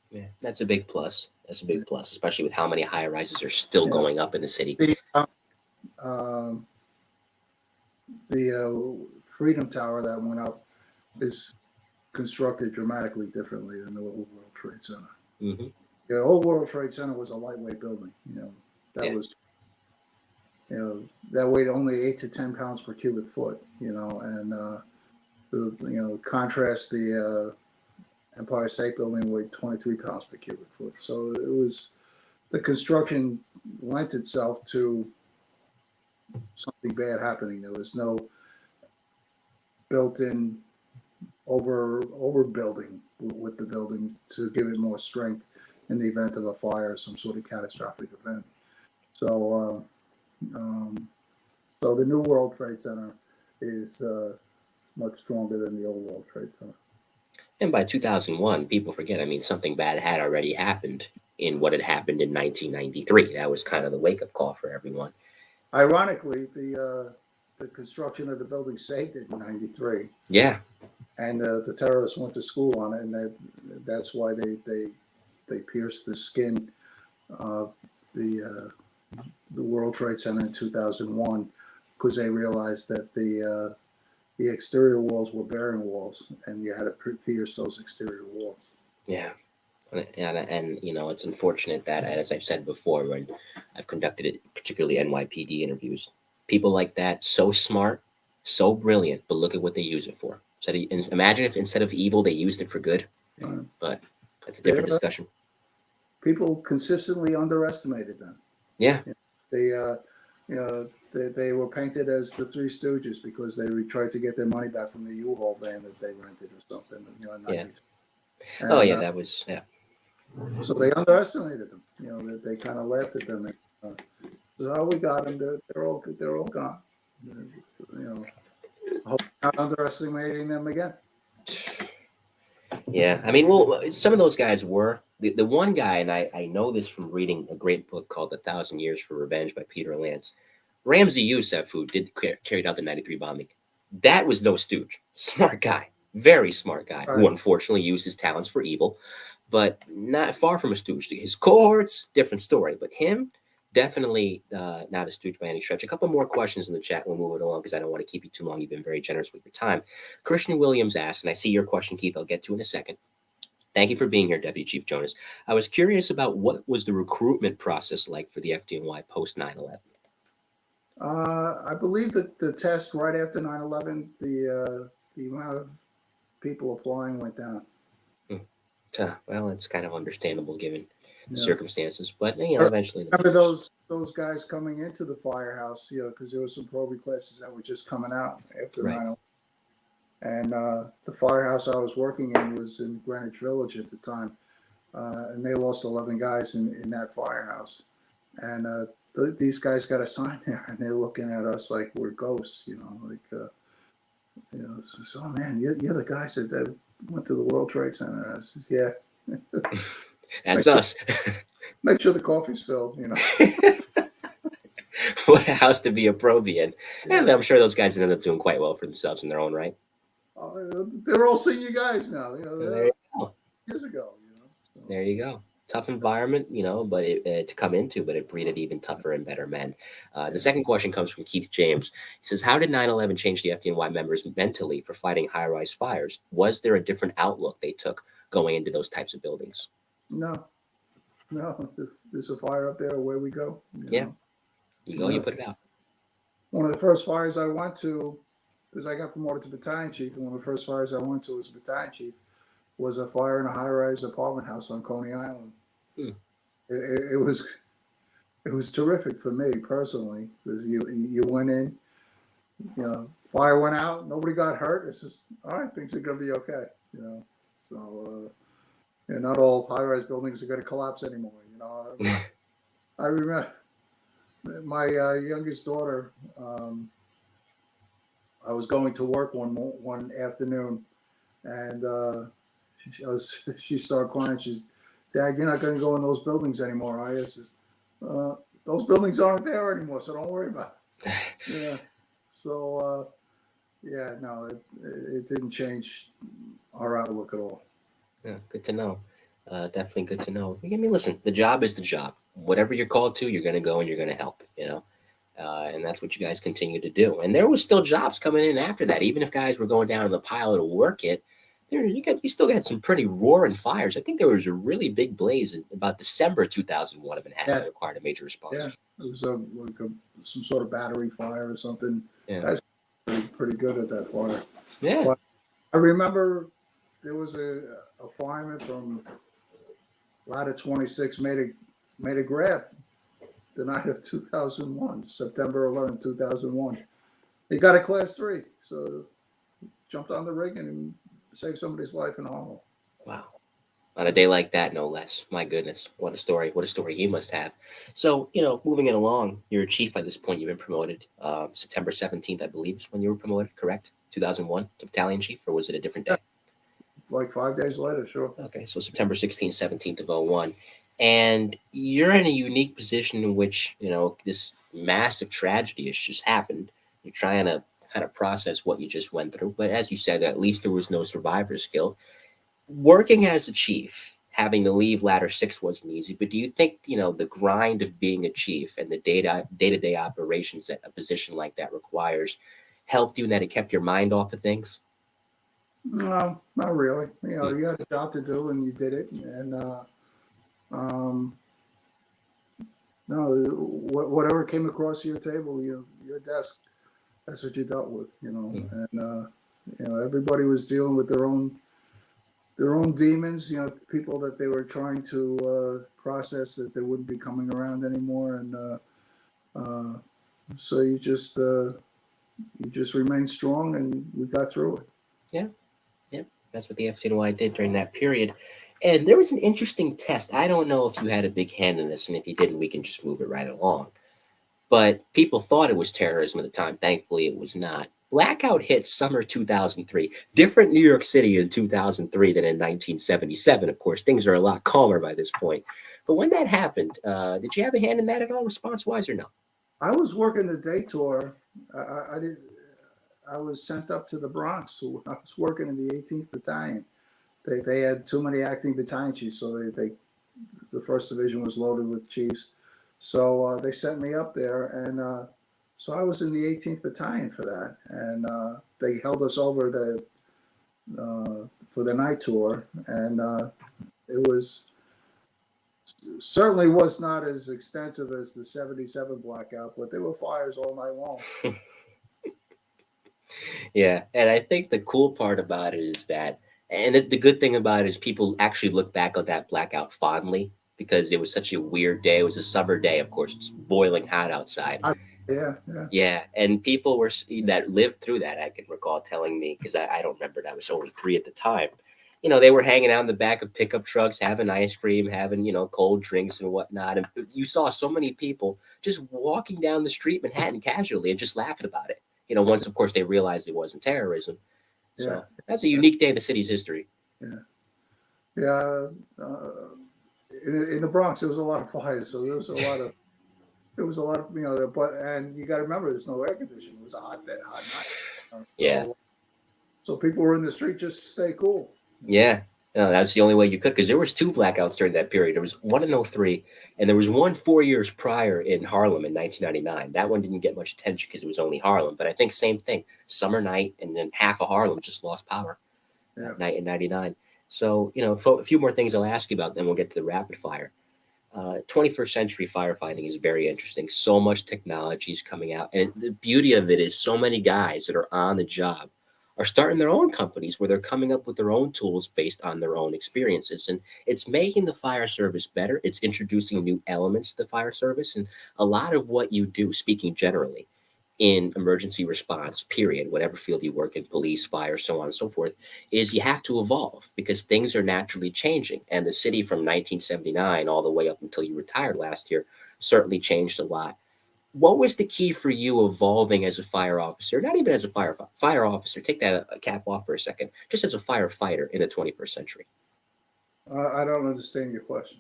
Yeah, that's a big plus. That's a big plus, especially with how many high rises are still Yeah. going up in the city. The Freedom Tower that went up is constructed dramatically differently than the old World Trade Center. Mm-hmm. The old World Trade Center was a lightweight building. That was, that weighed only 8 to 10 pounds per cubic foot. And contrast the Empire State Building weighed 23 pounds per cubic foot. So the construction lent itself to something bad happening. There was no built-in overbuilding with the building to give it more strength in the event of a fire or some sort of catastrophic event. So the new World Trade Center is much stronger than the old World Trade Center. And by 2001, people forget, I mean, something bad had already happened in what had happened in 1993. That was kind of the wake-up call for everyone. Ironically, the construction of the building saved it in '93. Yeah. And the terrorists went to school on it, and that's why they pierced the skin of the World Trade Center in 2001, because they realized that the exterior walls were bearing walls, and you had to pierce those exterior walls. Yeah. And it's unfortunate that, as I've said before, when I've conducted it, particularly NYPD interviews, people like that, so smart, so brilliant, but look at what they use it for. So imagine if instead of evil, they used it for good. Right. But that's a different discussion. People consistently underestimated them. Yeah. They were painted as the Three Stooges because they tried to get their money back from the U-Haul van that they rented or something. Yeah. And, that was, yeah. So they underestimated them. That they kind of laughed at them. So we got them. They're all gone. I hope not underestimating them again. Yeah, I mean, well, some of those guys were. The one guy, and I know this from reading a great book called 1,000 Years for Revenge by Peter Lance. Ramzi Youssef, who carried out the '93 bombing, that was no stooge. Smart guy, very smart guy, Right. who unfortunately used his talents for evil, but not far from a stooge. His cohorts, different story, but him, definitely not a stooge by any stretch. A couple more questions in the chat. We'll move it along because I don't want to keep you too long. You've been very generous with your time. Christian Williams asked, and I see your question, Keith, I'll get to in a second. Thank you for being here, Deputy Chief Jonas. I was curious about what was the recruitment process like for the FDNY post 9/11? I believe that the test right after 9/11, the amount of people applying went down. Well, it's kind of understandable given the circumstances, but eventually. Remember those guys coming into the firehouse, because there were some probie classes that were just coming out after 9/11. And the firehouse I was working in was in Greenwich Village at the time, and they lost 11 guys in that firehouse. And these guys got assigned there, and they're looking at us like we're ghosts, so man, you're the guys that went to the World Trade Center. I says, yeah. That's us. Make sure the coffee's filled, What a house to be a probie in. Yeah. And I'm sure those guys ended up doing quite well for themselves in their own right. They're all senior guys now, There you go. Years ago, So. There you go. Tough environment, but to come into, but it breeded even tougher and better men. The second question comes from Keith James. He says, how did 9/11 change the FDNY members mentally for fighting high-rise fires? Was there a different outlook they took going into those types of buildings? No. There's a fire up there, away we go. You go, you put it out. One of the first fires I went to, because I got promoted to battalion chief, and one of the first fires I went to as battalion chief was a fire in a high-rise apartment house on Coney Island. It was terrific for me personally, because you went in, fire went out, nobody got hurt. It's just, all right, things are gonna be okay, So not all high-rise buildings are gonna collapse anymore. I remember my youngest daughter. I was going to work one afternoon, and she started crying. She's, Dad, you're not going to go in those buildings anymore, are you? I says, Those buildings aren't there anymore, so don't worry about it. Yeah. So, yeah, no, it didn't change our outlook at all. Yeah, good to know. Definitely good to know. I mean, listen, the job is the job. Whatever you're called to, you're going to go and you're going to help, and that's what you guys continue to do. And there was still jobs coming in after that. Even if guys were going down in the pile to work it, you still got some pretty roaring fires. I think there was a really big blaze in about December 2001 of Manhattan that Yes. required a major response. Yeah. It was some sort of battery fire or something. Yeah. That's pretty good at that fire. Yeah. But I remember there was a fireman from Ladder 26 made a grab the night of 2001, September 11, 2001. He got a class 3, so jumped on the rig and saved somebody's life in Harlem. Wow. On a day like that, no less. My goodness, what a story! What a story he must have. So, moving it along, you're a chief by this point. You've been promoted. September 17th, I believe, is when you were promoted. Correct? 2001 to battalion chief, or was it a different day? Like 5 days later, sure. Okay, so September 16th, 17th of 01. And you're in a unique position in which, this massive tragedy has just happened. You're trying to kind of process what you just went through. But as you said, at least there was no survivor's guilt. Working as a chief, having to leave ladder 6 wasn't easy. But do you think, the grind of being a chief and the day-to-day operations that a position like that requires helped you in that it kept your mind off of things? No, not really. You had a job to do and you did it. And no, whatever came across your table, your desk, that's what you dealt with. And everybody was dealing with their own demons. People that they were trying to process that they wouldn't be coming around anymore. And so you just remained strong, and we got through it. Yeah. That's what the FDNY did during that period. And there was an interesting test. I don't know if you had a big hand in this, and if you didn't, we can just move it right along. But people thought it was terrorism at the time. Thankfully, it was not. Blackout hit summer 2003. Different New York City in 2003 than in 1977. Of course, things are a lot calmer by this point. But when that happened, did you have a hand in that at all, response-wise, or no? I was working the day tour. I was sent up to the Bronx. I was working in the 18th Battalion. They had too many acting battalion chiefs, so the 1st Division was loaded with chiefs. So they sent me up there, and so I was in the 18th Battalion for that. And they held us over for the night tour, and it certainly was not as extensive as the 77 blackout, but there were fires all night long. Yeah, and I think the cool part about it is that, and the good thing about it is people actually look back on that blackout fondly because it was such a weird day. It was a summer day, of course. It's boiling hot outside. Yeah. Yeah, and people that lived through that, I can recall telling me, because I don't remember, I was only 3 at the time. They were hanging out in the back of pickup trucks, having ice cream, having, cold drinks and whatnot. And you saw so many people just walking down the street, Manhattan, casually and just laughing about it. Once, of course, they realized it wasn't terrorism. So that's a unique day in the city's history. Yeah. In the Bronx, there was a lot of fires, so there was a lot of, but and you got to remember, there's no air conditioning. It was a hot night. Yeah. So people were in the street just to stay cool. Yeah. No, that's the only way you could, because there was 2 blackouts during that period. There was one in 03, and there was one 4 years prior in Harlem in 1999. That one didn't get much attention because it was only Harlem. But I think same thing, summer night, and then half of Harlem just lost power that night in 99. So, a few more things I'll ask you about, then we'll get to the rapid fire. 21st century firefighting is very interesting. So much technology is coming out. And the beauty of it is so many guys that are on the job are starting their own companies where they're coming up with their own tools based on their own experiences. And it's making the fire service better. It's introducing new elements to the fire service. And a lot of what you do, speaking generally, in emergency response, period, whatever field you work in, police, fire, so on and so forth, is you have to evolve because things are naturally changing. And the city from 1979 all the way up until you retired last year certainly changed a lot. What was the key for you evolving as a fire officer, not even as a fire officer, take that cap off for a second, just as a firefighter in the 21st century? I don't understand your question.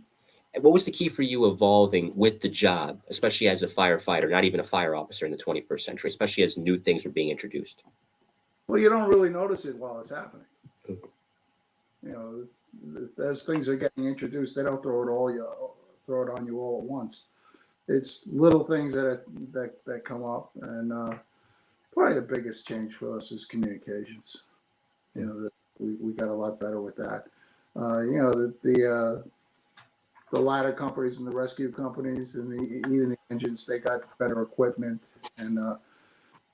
What was the key for you evolving with the job, especially as a firefighter, not even a fire officer in the 21st century, especially as new things were being introduced? Well, you don't really notice it while it's happening. Mhm. You know, as things are getting introduced, they don't throw it on you all at once. It's little things that come up, and probably the biggest change for us is communications. You know, we got a lot better with that. You know, the ladder companies and the rescue companies and even the engines, they got better equipment, and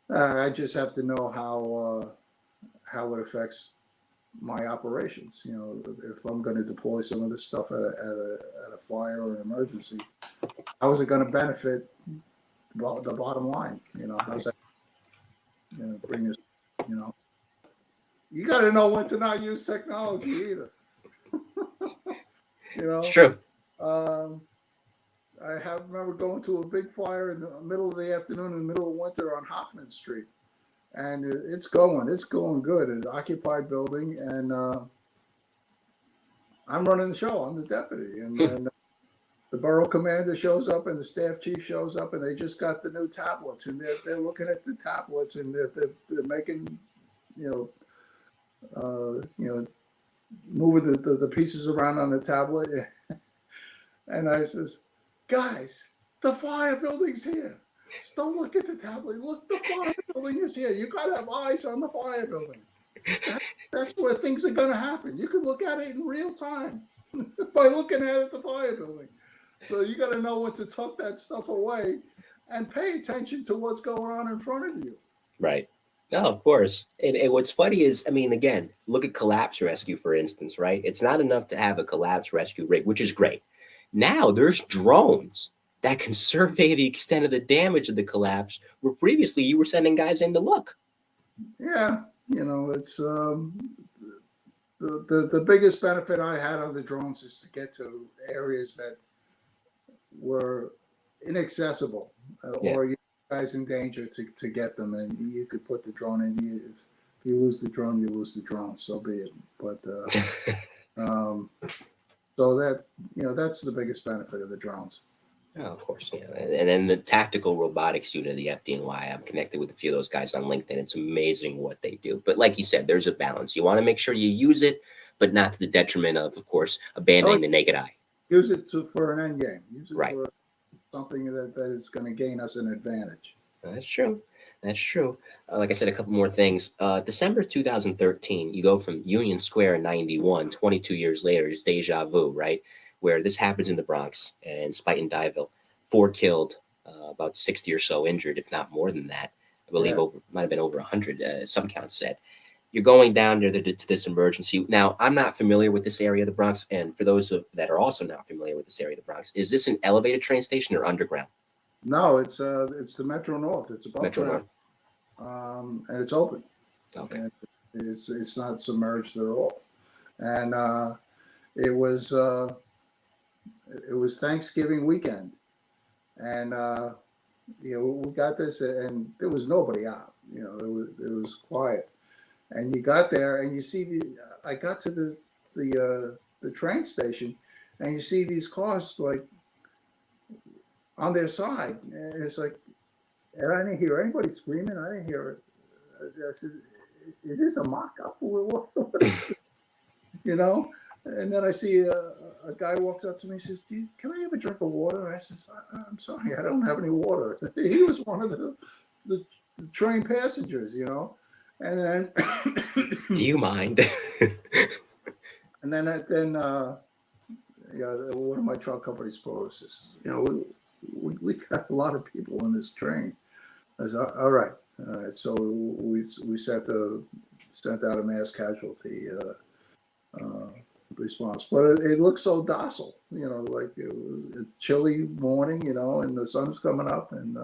I just have to know how it affects my operations. You know, if I'm going to deploy some of this stuff at a fire or an emergency, how is it going to benefit the bottom line? You know, how's that, you know, bring us, you know, you got to know when to not use technology either. You It's know, true. um, remember going to a big fire in the middle of the afternoon in the middle of winter on Hoffman Street, and it's going good. It's an occupied building, and I'm running the show. I'm the deputy, and the borough commander shows up, and the staff chief shows up, and they just got the new tablets, and they're looking at the tablets, and they're making, you know, moving the pieces around on the tablet. And I says, guys, the fire building's here. Just don't look at the tablet. Look, the fire building is here. You got to have eyes on the fire building. That's where things are going to happen. You can look at it in real time by looking at the fire building. So you got to know when to tuck that stuff away and pay attention to what's going on in front of you. Right. No, of course. And what's funny is, I mean, again, look at collapse rescue, for instance, right? It's not enough to have a collapse rescue rig, which is great. Now there's drones that can survey the extent of the damage of the collapse, where previously you were sending guys in to look. Yeah, you know, it's the biggest benefit I had on the drones is to get to areas that were inaccessible, Yeah. or you guys in danger to get them, and you could put the drone in. If you lose the drone, you lose the drone. So be it. But so that, you know, that's the biggest benefit of the drones. Oh, of course, yeah. And then the tactical robotics unit of the FDNY, I'm connected with a few of those guys on LinkedIn. It's amazing what they do. But like you said, there's a balance. You want to make sure you use it, but not to the detriment of course, abandoning the naked eye. Use it for an end game. Use it Right. for something that is going to gain us an advantage. That's true. That's true. Like I said, a couple more things. December 2013, you go from Union Square in 91, 22 years later, it's deja vu, right? Where this happens in the Bronx and Spuyten Duyville. 4 killed, about 60 or so injured, if not more than that. I believe Yeah. might have been over 100, some counts said. You're going down there to this emergency. Now, I'm not familiar with this area of the Bronx. And for those that are also not familiar with this area of the Bronx, is this an elevated train station or underground? No, it's the Metro North. It's above Metro ground, North. and it's open. Okay. And it's not submerged at all. And it was Thanksgiving weekend, and you know, we got this, and there was nobody out. You know, it was quiet, and you got there, and you see I got to the train station, and you see these cars like on their side, and it's like, and I didn't hear anybody screaming. I didn't hear it. I said, "Is this a mock-up? What you know?" And then I see a guy walks up to me and says, can I have a drink of water? And I says, I'm sorry, I don't have any water. He was one of the train passengers, you know. And then Do you mind? and then yeah, one of my truck company spoilers says, you know, we got a lot of people on this train. I said, all right. So we sent out a mass casualty response, but it looked so docile, you know, like it was a chilly morning, you know, and the sun's coming up, and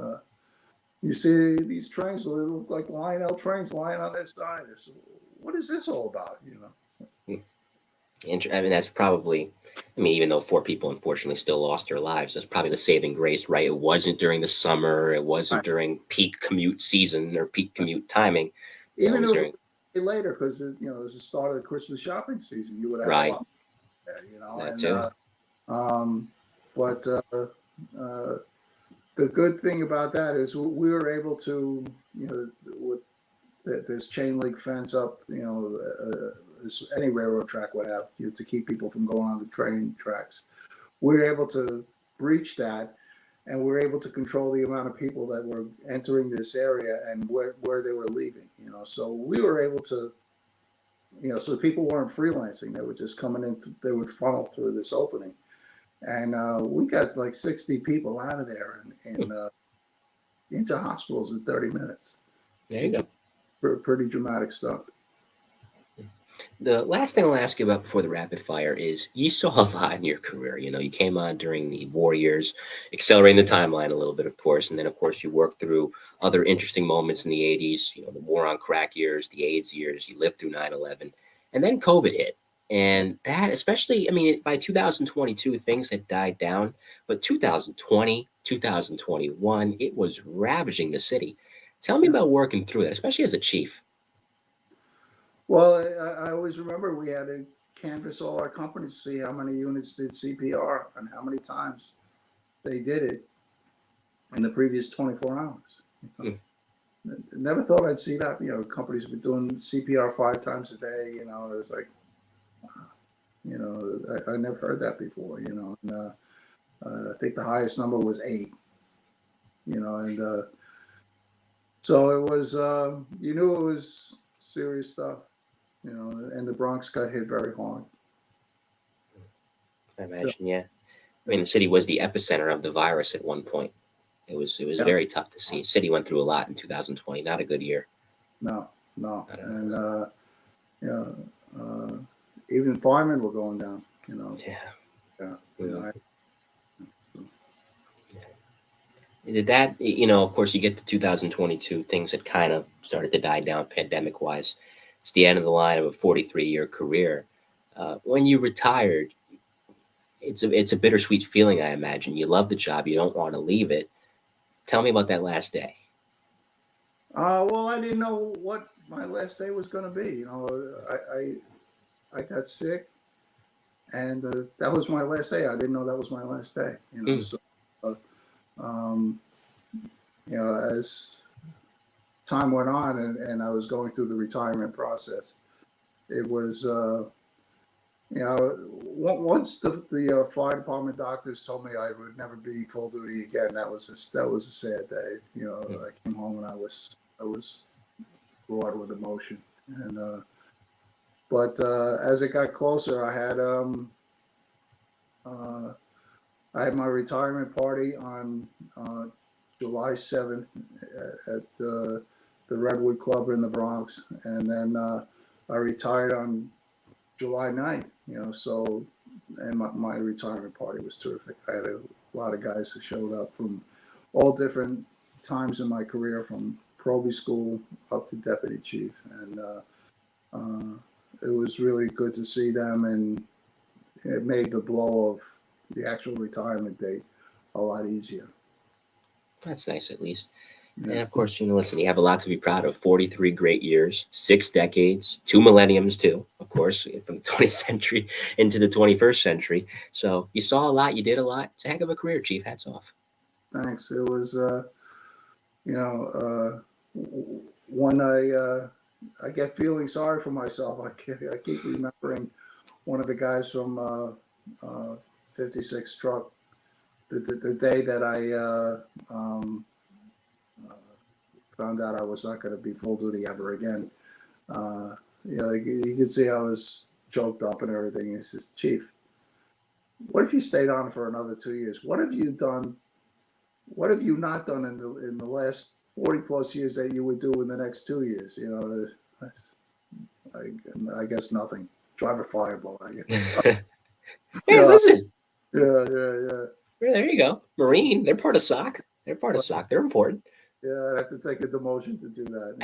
you see these trains, they look like Lionel trains lying on their side. I said, what is this all about, you know? I mean, that's probably, I mean, even though 4 people unfortunately still lost their lives, that's probably the saving grace, right? It wasn't during the summer, it wasn't during peak commute season or peak commute timing. Even if it was later, because, you know, it was the start of the Christmas shopping season, you would have right. a lot there, you know. That and too. But the good thing about that is we were able to, with this chain link fence up, any railroad track would have, to keep people from going on the train tracks. We were able to breach that, and we were able to control the amount of people that were entering this area and where they were leaving. So we were able to, so people weren't freelancing; they were just coming in. They would funnel through this opening, and we got like 60 people out of there and into hospitals in 30 minutes. There you go. Pretty dramatic stuff. The last thing I'll ask you about before the rapid fire is you saw a lot in your career. You came on during the war years, accelerating the timeline a little bit, of course. And then, of course, you worked through other interesting moments in the 80s, the war on crack years, the AIDS years. You lived through 9/11. And then COVID hit. And that, especially, by 2022, things had died down. But 2020, 2021, it was ravaging the city. Tell me about working through that, especially as a chief. Well, I always remember we had to canvass all our companies to see how many units did CPR and how many times they did it in the previous 24 hours. Never thought I'd see that. Companies were doing CPR 5 times a day. It was like, I never heard that before. And I think the highest number was 8. And so it was. You knew it was serious stuff. And the Bronx got hit very hard. I imagine, yeah. The city was the epicenter of the virus at one point. It was very tough to see. City went through a lot in 2020. Not a good year. No. And even firemen were going down. Yeah. Did that? Of course, you get to 2022, things had kind of started to die down pandemic-wise. It's the end of the line of a 43-year career. When you retired, it's a bittersweet feeling, I imagine. You love the job. You don't want to leave it. Tell me about that last day. Well, I didn't know what my last day was going to be. I got sick, and that was my last day. I didn't know that was my last day. So, as time went on and I was going through the retirement process, it was, once the fire department doctors told me I would never be full duty again, that was a sad day. I came home and I was broad with emotion. And but as it got closer, I had my retirement party on July 7th at the Redwood Club in the Bronx, and then I retired on July 9th. And my retirement party was terrific. I had a lot of guys who showed up from all different times in my career, from Proby school up to deputy chief, and it was really good to see them, and it made the blow of the actual retirement date a lot easier. That's nice, at least. Yeah. And of course, listen, you have a lot to be proud of. 43 great years, 6 decades, 2 millenniums too, of course, from the 20th century into the 21st century. So you saw a lot, you did a lot. It's a heck of a career, Chief. Hats off. Thanks. It was, when I get feeling sorry for myself, I keep remembering one of the guys from 56 Truck, the day that I found out I was not going to be full duty ever again. You could see I was choked up and everything. He says, "Chief, what if you stayed on for another 2 years? What have you done? What have you not done in the last 40 plus years that you would do in the next 2 years?" I guess nothing. Drive a fireboat, I guess. Hey, listen. Yeah. There you go. Marine, they're part of SOC. They're part of SOC. They're important. Yeah, I'd have to take a demotion to do that.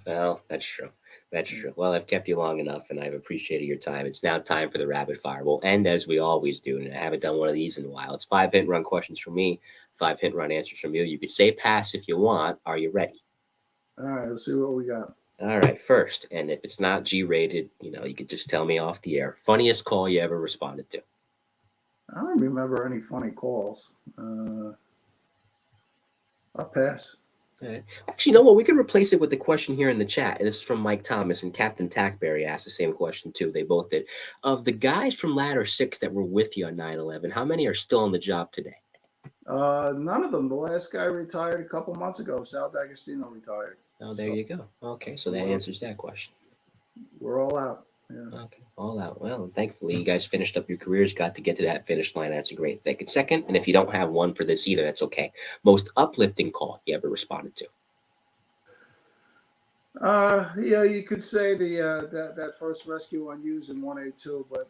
Well, that's true. That's true. Well, I've kept you long enough, and I've appreciated your time. It's now time for the rapid fire. We'll end as we always do, and I haven't done one of these in a while. It's 5 hit and run questions from me, 5 hit and run answers from you. You could say pass if you want. Are you ready? All right, let's see what we got. All right, first, and if it's not G-rated, you could just tell me off the air. Funniest call you ever responded to? I don't remember any funny calls. I'll pass. Right. Actually, you know what? We could replace it with the question here in the chat. This is from Mike Thomas, and Captain Tackberry asked the same question too. They both did. Of the guys from Ladder 6 that were with you on 9/11, how many are still on the job today? None of them. The last guy retired a couple months ago. Sal D'Agostino retired. Oh, there you go. Okay, so that answers that question. We're all out. Yeah. Okay, all out. Well, thankfully, you guys finished up your careers, got to get to that finish line. That's a great thing. And second, and if you don't have one for this either, that's okay. Most uplifting call you ever responded to? Yeah, you could say that first rescue on Hughes in 182, but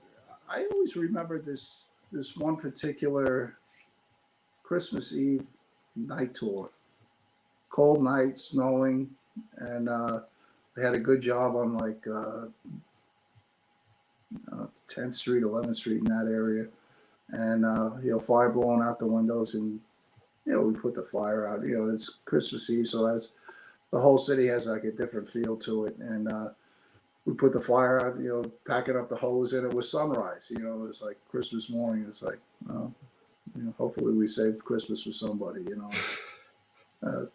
I always remember this one particular Christmas Eve night tour. Cold night, snowing, and they had a good job on like 10th Street, 11th Street in that area, and fire blowing out the windows, and we put the fire out. It's Christmas Eve, so as the whole city has like a different feel to it, and we put the fire out. Packing up the hose, and it was sunrise. It was like Christmas morning. It's like, hopefully we saved Christmas for somebody.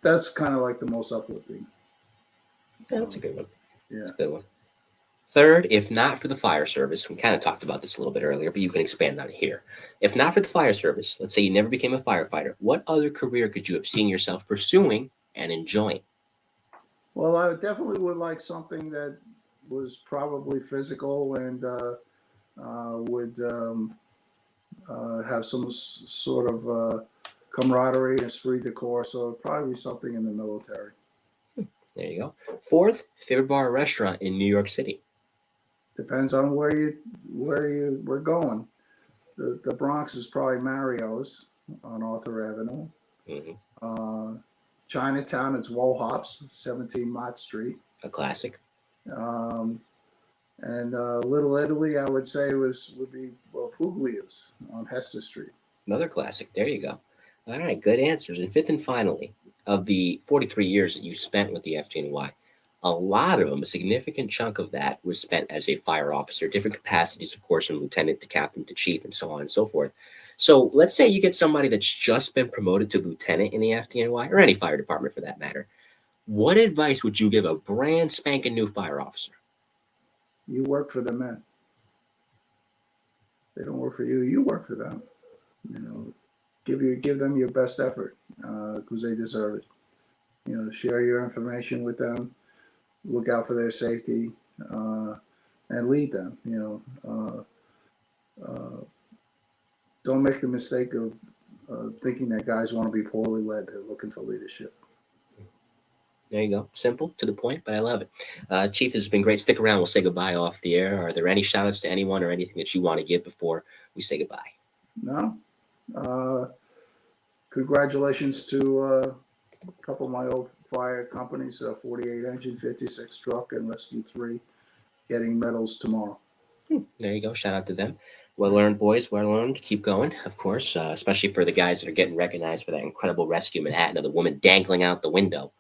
That's kind of like the most uplifting. Yeah, that's a good one. Yeah, that's a good one. Third, if not for the fire service, we kind of talked about this a little bit earlier, but you can expand on it here. If not for the fire service, let's say you never became a firefighter, what other career could you have seen yourself pursuing and enjoying? Well, I definitely would like something that was probably physical and would have some sort of camaraderie and esprit de corps. So it'd probably be something in the military. There you go. Fourth, favorite bar or restaurant in New York City? Depends on where we're going. The Bronx is probably Mario's on Arthur Avenue. Mm-hmm. Chinatown, it's Woe Hops, 17 Mott Street. A classic. And Little Italy, I would say would be Puglia's on Hester Street. Another classic. There you go. All right, good answers. And fifth and finally, of the 43 years that you spent with the FDNY, a lot of them, a significant chunk of that was spent as a fire officer, different capacities, of course, from lieutenant to captain to chief and so on and so forth. So let's say you get somebody that's just been promoted to lieutenant in the FDNY or any fire department for that matter. What advice would you give a brand spanking new fire officer? You work for the men. They don't work for you. You work for them. Give them your best effort because they deserve it. Share your information with them. Look out for their safety and lead them. Don't make the mistake of thinking that guys want to be poorly led. They're looking for leadership. There you go. Simple, to the point, but I love it. Chief, this has been great. Stick around. We'll say goodbye off the air. Are there any shout outs to anyone or anything that you want to give before we say goodbye? No. Congratulations to a couple of my old fire companies, 48 Engine, 56 Truck, and Rescue 3, getting medals tomorrow. There you go. Shout out to them. Well earned, boys. Well earned. Keep going, of course, especially for the guys that are getting recognized for that incredible rescue in Manhattan of the woman dangling out the window.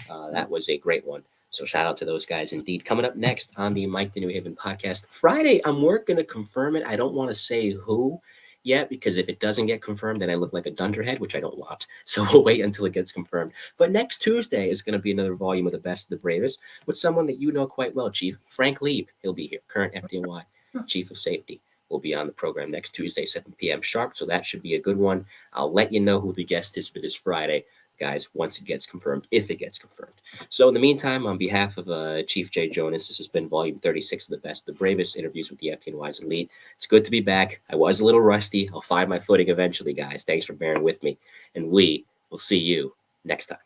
That was a great one. So shout out to those guys indeed. Coming up next on the Mike the New Haven podcast Friday, I'm working to confirm it. I don't want to say who yet because if it doesn't get confirmed, then I look like a dunderhead, which I don't want. So we'll wait until it gets confirmed. But next Tuesday is going to be another volume of the Best of the Bravest with someone that you know quite well, Chief Frank Lieb. He'll be here, current FDNY Chief of Safety. Will be on the program next Tuesday, 7 p.m. sharp. So that should be a good one. I'll let you know who the guest is for this Friday, guys, once it gets confirmed, if it gets confirmed. So in the meantime, on behalf of Chief J. Jonas, this has been volume 36 of the Best, the Bravest interviews with the FDNY's elite. It's good to be back. I was a little rusty. I'll find my footing eventually, guys. Thanks for bearing with me. And we will see you next time.